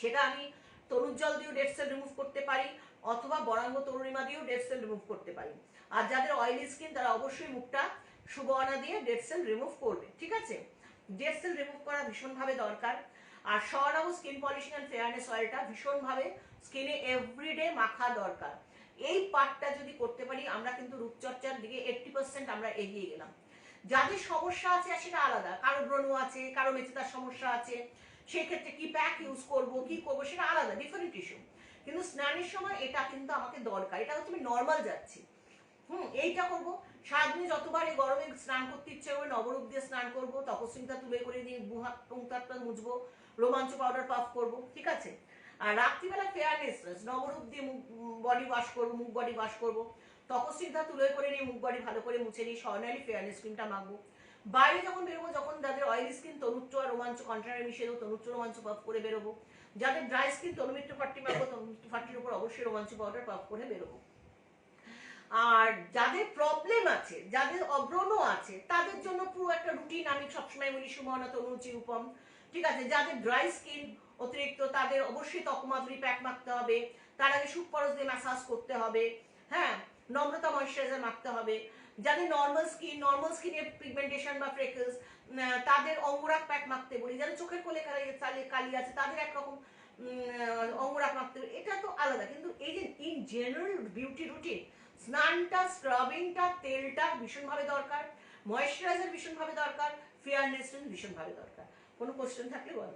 সেটা আমি তরুণ জল দিয়েও ডেড সেল রিমুভ করতে পারি, অথবা বরাঙ্গ তরুণিমা দিয়েও ডেড সেল রিমুভ করতে পারি। আর যাদের অয়েলি স্কিন তারা অবশ্যই মুখটা সুবর্ণা দিয়ে ডেড সেল রিমুভ করবে, ঠিক আছে? ডেড সেল রিমুভ করা ভীষণভাবে দরকার। আর সরাবো স্কিন পলিশিং অ্যান্ড ফেয়ারনেস অয়েলটা ভীষণভাবে স্কিনে এভরিডে মাখা দরকার। এই পার্টটা যদি করতে পারি, আমরা কিন্তু রূপচর্চার দিকে 80% আমরা এগিয়ে গেলাম। যাদের সমস্যা আছে সেটা আলাদা, কারো ব্রণ আছে, কারো মেচেদার সমস্যা আছে, সেক্ষেত্রে কি প্যাক ইউজ করব, কি করবো, সেটা আলাদা, ডিফারেন্ট ইস্যু। কিন্তু স্নানের সময় এটা কিন্তু আমাকে দরকার। এটা হচ্ছে আমি নর্মাল যাচ্ছি, এইটা করবো। সারাদিনে যতবার এই গরমে স্নান করতে ইচ্ছে করে নবরূপ দিয়ে স্নান করবো, তপস্বিনটা তুলে করে দিয়ে মুহাত টুংটারটা মুছবো, রোমাঞ্চ পাউডার পাফ করবো, ঠিক আছে? আর রাত্রিবেলা ফেয়ারনেস নবরূপ দিয়ে বডি ওয়াশ করবো, মুখ বডি ওয়াশ করবো, তপস্বিনটা তুলে করে নিয়ে মুখ বডি ভালো করে মুছে নিয়ে স্বর্ণালী ফেয়ারনেস ক্রিমটা মাখবো। বাইরে যখন বেরোবো, যখন যাদের অয়েলি স্কিন তনুত্র আর রোমাঞ্চ কন্ট্রারে মিশিয়ে দেবো, তনুত্র রোমাঞ্চ পাফ করে বেরোবো। যাদের ড্রাই স্কিন তনুমিত্র 40 মাখবো, তনুমিত্র 40-র উপর অবশ্যই রোমাঞ্চ পাউডার পাফ করে বেরোবো। আর যাদের প্রবলেম আছে, যাদের অব্রণ আছে, তাদের জন্য পুরো একটা রুটিন আমি সবসময় বলি, সুমনা তনুচি উপম, ঠিক আছে? যাদের ড্রাই স্কিন অতিরিক্ত, তাদের অবশ্যই ত্বকমাধুরী প্যাক মাখতে হবে, তার আগে সুপরস দিয়ে ম্যাসাজ করতে হবে, হ্যাঁ, নম্রতা ময়শ্চারাইজার মাখতে হবে। যাদের নর্মাল স্কিনে পিগমেন্টেশন বা ফ্রেকলস, তাদের অঙ্গরাগ প্যাক মাখতে বলি। যাদের চোখের কোলে কালি আছে তাদের একরকম অঙ্গরাগ মাখতে বলি, এটা তো আলাদা। কিন্তু এই যে ইন জেনারেল বিউটি রুটিন, স্নানটা, স্ক্রাবিংটা, তেলটা ভীষণভাবে দরকার, ময়েশ্চারাইজার ভীষণভাবে দরকার, ফেয়ারনেস ভীষণভাবে দরকার। কোনো কোশ্চেন থাকলে বলো।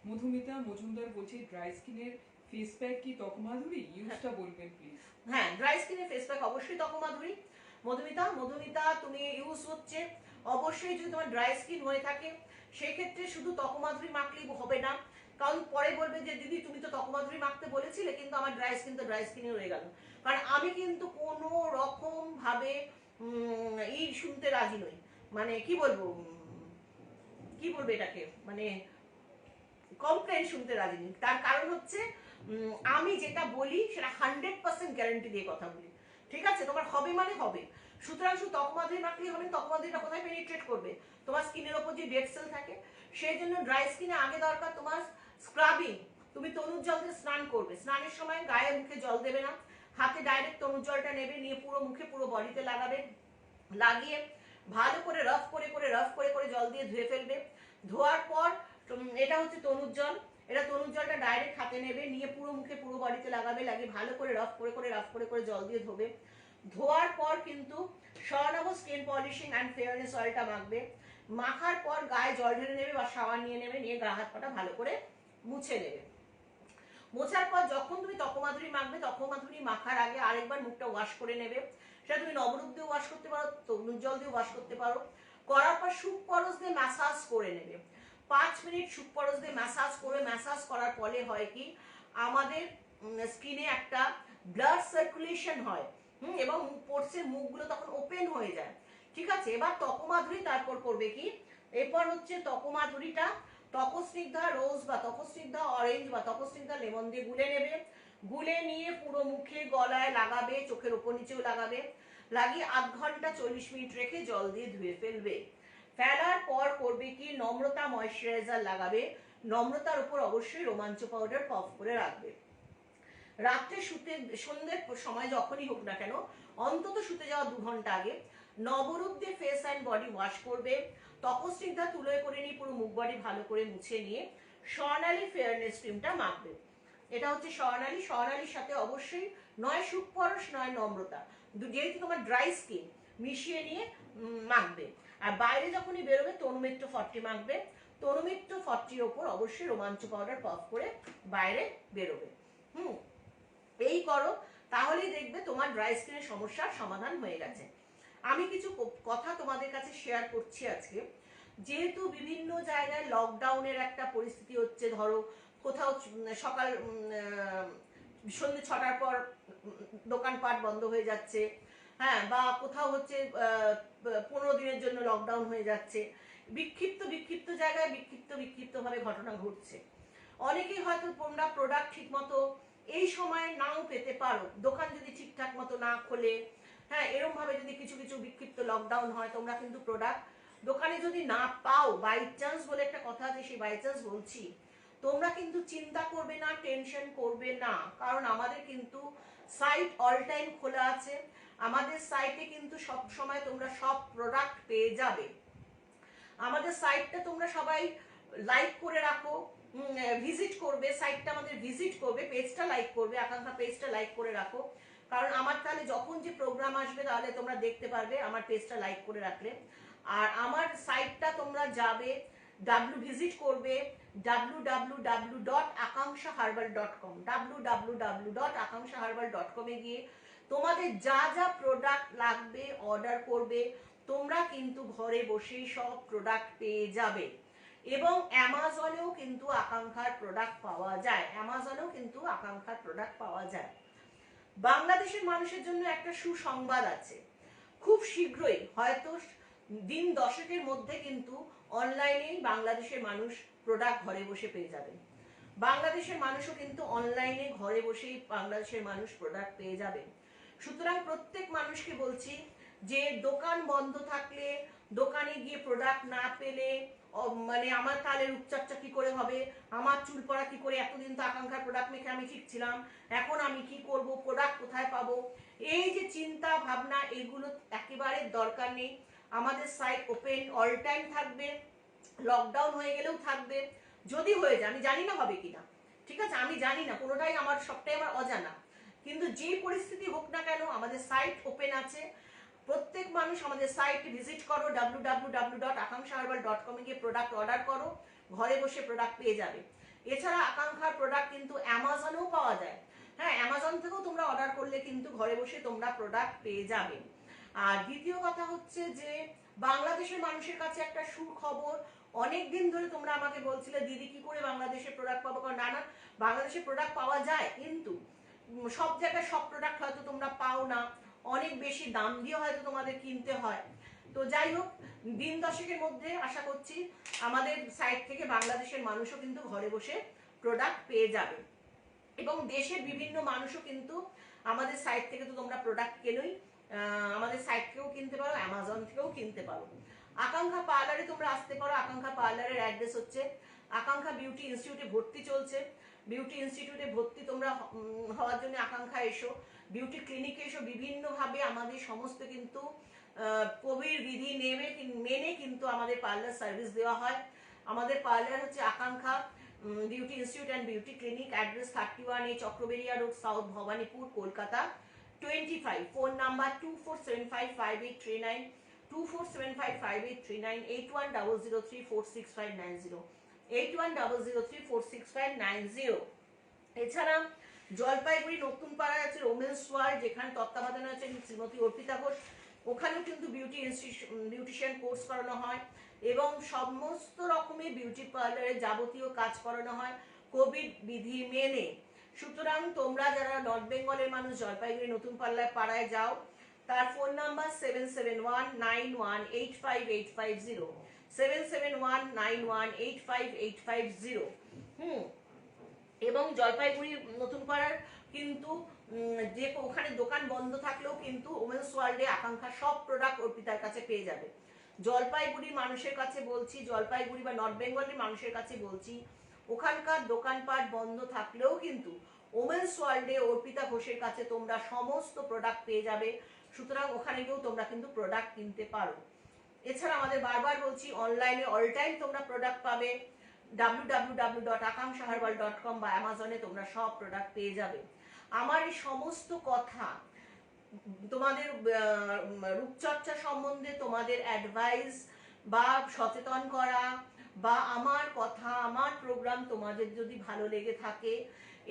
মধুমিতা মজুমদার বলছে ড্রাই স্কিনের ফেস প্যাক কি ত্বকমাধুরী? ইউজটা বলবেন প্লিজ। হ্যাঁ, ড্রাই স্কিনের ফেস প্যাক অবশ্যই ত্বকমাধুরী। মধুমিতা তুমি ইউজ হচ্ছে অবশ্যই, যদি তোমার ড্রাই স্কিন হয়ে থাকে সেক্ষেত্রে শুধু ত্বকমাধুরী মাখলেই হবে না, কারণ পরে বলবে যে দিদি তুমি তো ত্বকমাধুরী মাখতে বলেছিলে কিন্তু আমার ড্রাই স্কিন তো ড্রাই স্কিনই রয়ে গেল। কারণ আমি কিন্তু কোনো রকম ভাবে শুনতে রাজি নই, মানে কি বলবো এটাকে, মানে কমপ্লেন শুনতে রাজি নেই। তার কারণ হচ্ছে আমি যেটা বলি সেটা 100% গ্যারান্টি দিয়ে কথা বলি, ঠিক আছে? তোমার হবে মানে হবে। সুতরাং শুধু ত্বকমাধুরী মাখলেই হবে, ত্বকমাধুরীটা কোথায় পেনিট্রেট করবে? তোমার স্কিনের ওপর যে ডেড সেল থাকে। সেই জন্য ড্রাই স্কিনে আগে দরকার তোমার স্ক্রাবিং। তুমি তনুর জল দিয়ে স্নান করবে, স্নানের সময় গায়ে মুখে জল দেবে না, হাতে ডাইরেক্ট তনুর জলটা নেবে, নিয়ে পুরো মুখে পুরো বডিতে লাগাবে, লাগিয়ে ভালো করে রাফ করে জল দিয়ে ধুয়ে ফেলবে। ধোয়ার পর এটা হচ্ছে তনুর জল, এটা তনুর জলটা ডাইরেক্ট হাতে নেবে, নিয়ে পুরো মুখে পুরো বডিতে লাগাবে, লাগিয়ে ভালো করে রাফ করে জল দিয়ে ধোবে। ধোয়ার পর কিন্তু Swarnabh skin polishing and fairness অয়েলটা মাখবে। মাখার পর গায়ে জল ঢেলে নেবে বা শাওয়ার নিয়ে নেবে, নিয়ে গা হাত পাটা ভালো করে মুছে নেবে। মোছার পর যখন তুমি ত্বকমাধুরী মাখবে, ত্বকমাধুরী মাখার আগে আরেকবার মুখটা ওয়াশ করে নেবে। সেটা তুমি নবরূপ দিয়ে ওয়াশ করতে পারো, তরুণ জল দিয়ে ওয়াশ করতে পারো। করার পর সুপ পরশ দিয়ে ম্যাসাজ করে নেবে। 5 মিনিট সুপ পরশ দিয়ে ম্যাসাজ করে, ম্যাসাজ করার ফলে হয় কি আমাদের স্কিনে একটা ব্লাড সার্কুলেশন হয়, এবং পোর্সের মুখগুলো তখন ওপেন হয়ে যায়, ঠিক আছে? এবার ত্বকমাধুরী তারপর করবে কি, এরপর হচ্ছে ত্বকমাধুরীটা ত্বকস্নিগ্ধা রোজ বা ত্বকস্নিগ্ধা অরেঞ্জ বা ত্বকস্নিগ্ধা লেমন দিয়ে গুলে নেবে। গুলে নিয়ে পুরো মুখে গলায় লাগাবে, চোখের উপর নিচেও লাগাবে, লাগিয়ে 8 ঘন্টা 40 মিনিট রেখে জল দিয়ে ধুয়ে ফেলবে। ফেলার পর করবে কি, নম্রতা ময়েশ্চারাইজার লাগাবে। নম্রতার উপর অবশ্যই রোমাঞ্চ পাউডার পফ করে রাখবে। রাত্রে সন্ধ্যের সময় যখনই হোক না কেন, অন্তত শুতে যাওয়া 2 ঘন্টা আগে নবরূপ দিয়ে ফেস অ্যান্ড বডি ওয়াশ করবে। ত্বকস্নিগ্ধা তুলোয় করে নিয়ে পুরো মুখ বডি ভালো করে মুছে নিয়ে স্বর্ণালী ফেয়ারনেস ক্রিমটা মাখবে। এটা হচ্ছে স্বর্ণালীর সাথে অবশ্যই নয় সুপ পরশ নয় নম্রতা, যেহেতু তোমার ড্রাই স্কিন, মিশিয়ে নিয়ে মাখবে। আর বাইরে যখনই বেরোবে তনুমিত্র 40 মাখবে। তনুমিত্র 40 ওপর অবশ্যই রোমাঞ্চ পাউডার পফ করে বাইরে বেরোবে। এই করো, তাহলেই দেখবে তোমার ড্রাই স্কিনের সমস্যার সমাধান হয়ে গেছে। আমি কিছু কথা তোমাদের কাছে শেয়ার করছি আজকে। যেহেতু বিভিন্ন জায়গায় লকডাউনের একটা পরিস্থিতি হচ্ছে, ধরো কোথাও সকাল সন্ধ্যে 6টার পর দোকানপাট বন্ধ হয়ে যাচ্ছে, হ্যাঁ, বা কোথাও হচ্ছে 15 দিনের জন্য লকডাউন হয়ে যাচ্ছে। বিক্ষিপ্ত জায়গায় বিক্ষিপ্তভাবে ঘটনা ঘটছে। অনেকেই হয়তো তোমরা প্রোডাক্ট ঠিক মতো এই সময় নাও পেতে পারো, দোকান যদি ঠিকঠাক মতো না খোলে, হ্যাঁ, এরকম ভাবে যদি কিছু বিক্ষিপ্ত লকডাউন হয়, তোমরা কিন্তু প্রোডাক্ট দোকানে যদি না পাও, বাই চান্স বলে একটা কথা আছে, সেই বাই চান্স বলছি, তোমরা কিন্তু চিন্তা করবে না, টেনশন করবে না, কারণ আমাদের কিন্তু সাইট অল টাইম খোলা আছে। আমাদের সাইটে কিন্তু সব সময় তোমরা সব প্রোডাক্ট পেয়ে যাবে। আমাদের সাইটটা তোমরা সবাই লাইক করে রাখো, ভিজিট করবে, সাইটটা আমাদের ভিজিট করবে, পেজটা লাইক করবে, আকাঙ্ক্ষা পেজটা লাইক করে রাখো, কারণ আমার তাহলে যখন যে প্রোগ্রাম আসবে তাহলে তোমরা দেখতে পারবে আমার পেজটা লাইক করে রাখলে। আর আমার সাইটটা তোমরা যাবে, ভিজিট করবে www.akankshaherbal.com, www.akankshaherbal.com এ গিয়ে তোমাদের যা যা প্রোডাক্ট লাগবে অর্ডার করবে। তোমরা কিন্তু ঘরে বসেই সব প্রোডাক্ট পেয়ে যাবে। এবং অ্যামাজনেও কিন্তু আকাঙ্ক্ষার প্রোডাক্ট পাওয়া যায়। বাংলাদেশের মানুষের জন্য একটা সুসংবাদ আছে, খুব শীঘ্রই হয়তো দিন 10-এর মধ্যে কিন্তু অনলাইনেই বাংলাদেশের মানুষ প্রোডাক্ট ঘরে বসে পেয়ে যাবে। বাংলাদেশের মানুষও কিন্তু অনলাইনে ঘরে বসেই বাংলাদেশের মানুষ প্রোডাক্ট পেয়ে যাবে। সুতরাং প্রত্যেক মানুষকে বলছি যে দোকান বন্ধ থাকলে, দোকানে গিয়ে প্রোডাক্ট না পেলে, মানে আমার তাহলে রূপচর্চা কি করে হবে, আমার চুল পড়া কি করে, এতদিন তো আকাঙ্ক্ষার প্রোডাক্ট মেখে আমি ঠিক ছিলাম, এখন আমি কি করব, প্রোডাক্ট কোথায় পাবো, এই যে চিন্তা ভাবনা এগুলো একেবারে দরকার নেই। আমাদের সাইট ওপেন অল টাইম থাকবে, লকডাউন হয়ে গেলেও থাকবে, যদি হয়ে যায়, আমি জানি না হবে কিনা, ঠিক আছে, আমি জানি না, কোনোটাই আমার, সবটাই আমার অজানা, কিন্তু যে পরিস্থিতি হোক না কেন আমাদের সাইট ওপেন আছে। প্রত্যেক মানুষ আমাদের সাইট ভিজিট করো, www.akankshaherbal.com গিয়ে প্রোডাক্ট অর্ডার করো, ঘরে বসে প্রোডাক্ট পেয়ে যাবে। এছাড়া আকাঙ্ক্ষার প্রোডাক্ট কিন্তু অ্যামাজনেও পাওয়া যায়। হ্যাঁ, অ্যামাজন থেকেও তোমরা অর্ডার করলে কিন্তু ঘরে বসে তোমরা প্রোডাক্ট পেয়ে যাবে। আর দ্বিতীয় কথা হচ্ছে যে বাংলাদেশের মানুষের কাছে একটা সুখবর। অনেক দিন ধরে তোমরা আমাকে বলছিলে দিদি কি করে বাংলাদেশের প্রোডাক্ট পাবো, কারণ না বাংলাদেশের প্রোডাক্ট পাওয়া যায়, কিন্তু সব জায়গায় সব প্রোডাক্ট হয়তো তোমরা পাও না, অনেক বেশি দাম দিয়ে হয়তো তোমাদের কিনতে হয়। তো যাই হোক, দিন দশেকের মধ্যে আশা করছি আমাদের সাইট থেকে বাংলাদেশের মানুষও কিন্তু ঘরে বসে প্রোডাক্ট পেয়ে যাবে। এবং দেশের বিভিন্ন মানুষও কিন্তু আমাদের সাইট থেকে, তো তোমরা প্রোডাক্ট কেনোই, আমাদের সাইট থেকেও কিনতে পারো, অ্যামাজন থেকেও কিনতে পারো। আকাঙ্ক্ষা পার্লারে তোমরা আসতে পারো। আকাঙ্ক্ষা পার্লারের অ্যাড্রেস হচ্ছে আকাঙ্ক্ষা বিউটি ইনস্টিটিউটে ভর্তি চলছে। বিউটি ইনস্টিটিউটে ভর্তি তোমরা হওয়ার জন্য আকাঙ্ক্ষা এসো, বিউটি ক্লিনিকে এসো। বিভিন্নভাবে আমাদের সমস্ত কিন্তু কোভিড বিধি মেনে কিন্তু আমাদের পার্লার সার্ভিস দেওয়া হয়। আমাদের পার্লার হচ্ছে Akanksha beauty institute and beauty clinic, address 31A Chakraberia road, south Bhowanipore, Kolkata 25। Phone number 24755839, 24755839, 8100346590, 8100346590। এছাড়া জলপাইগুড়ি নতুন পাড়ায় আছে ওমেন্স ওয়ার্ল্ড, যেখানে তত্ত্বাবধানে আছেন শ্রীমতী অর্পিতা ঘোষ। ওখানেও কিন্তু বিউটিশিয়ান কোর্স করানো হয় এবং সমস্ত রকমের বিউটি পার্লারের যাবতীয় কাজ করানো হয় কোভিড বিধি মেনে। সুতরাং তোমরা যারা নর্থ বেঙ্গলের মানুষ জলপাইগুড়ি নতুন পাড়ায় যাও, তার ফোন নাম্বার 7719185850, 7719185850। এবং জলপাইগুড়ি নতুন পাড়ার কিন্তু যে ওখানে দোকান বন্ধ থাকলেও কিন্তু ওমেন্স ওয়ার্ল্ডে আকাঙ্ক্ষা সব প্রোডাক্ট অর্পিতার কাছে পেয়ে যাবে। জলপাইগুড়ির মানুষের কাছে বলছি, জলপাইগুড়ি বা নর্থ বেঙ্গলের মানুষের কাছে বলছি, ওখানকার দোকানপাট বন্ধ থাকলেও কিন্তু ওমেন্স ওয়ার্ল্ডে অর্পিতা ঘোষের কাছে তোমরা সমস্ত প্রোডাক্ট পেয়ে যাবে। সুতরাং ওখানে গিয়েও তোমরা কিন্তু প্রোডাক্ট কিনতে পারো। এছাড়া আমাদের বারবার বলছি, অনলাইনে অল টাইম তোমরা প্রোডাক্ট পাবে। www.akankshaherbal.com বা অ্যামাজনে তোমরা সব প্রোডাক্ট পেয়ে যাবে। আমার এই সমস্ত কথা তোমাদের রূপচর্চা সম্বন্ধে তোমাদের অ্যাডভাইস বা সচেতন করা, বা আমার কথা, আমার প্রোগ্রাম তোমাদের যদি ভালো লেগে থাকে,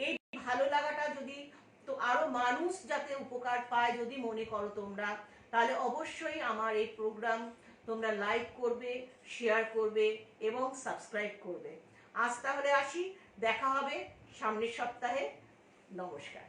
এই ভালো লাগাটা যদি তো আরো মানুষ যাতে উপকার পায় যদি মনে করো তোমরা, তাহলে অবশ্যই আমার এই প্রোগ্রাম তোমরা লাইক করবে, শেয়ার করবে এবং সাবস্ক্রাইব করবে। আজ তাহলে আসি, দেখা হবে সামনের সপ্তাহে। নমস্কার।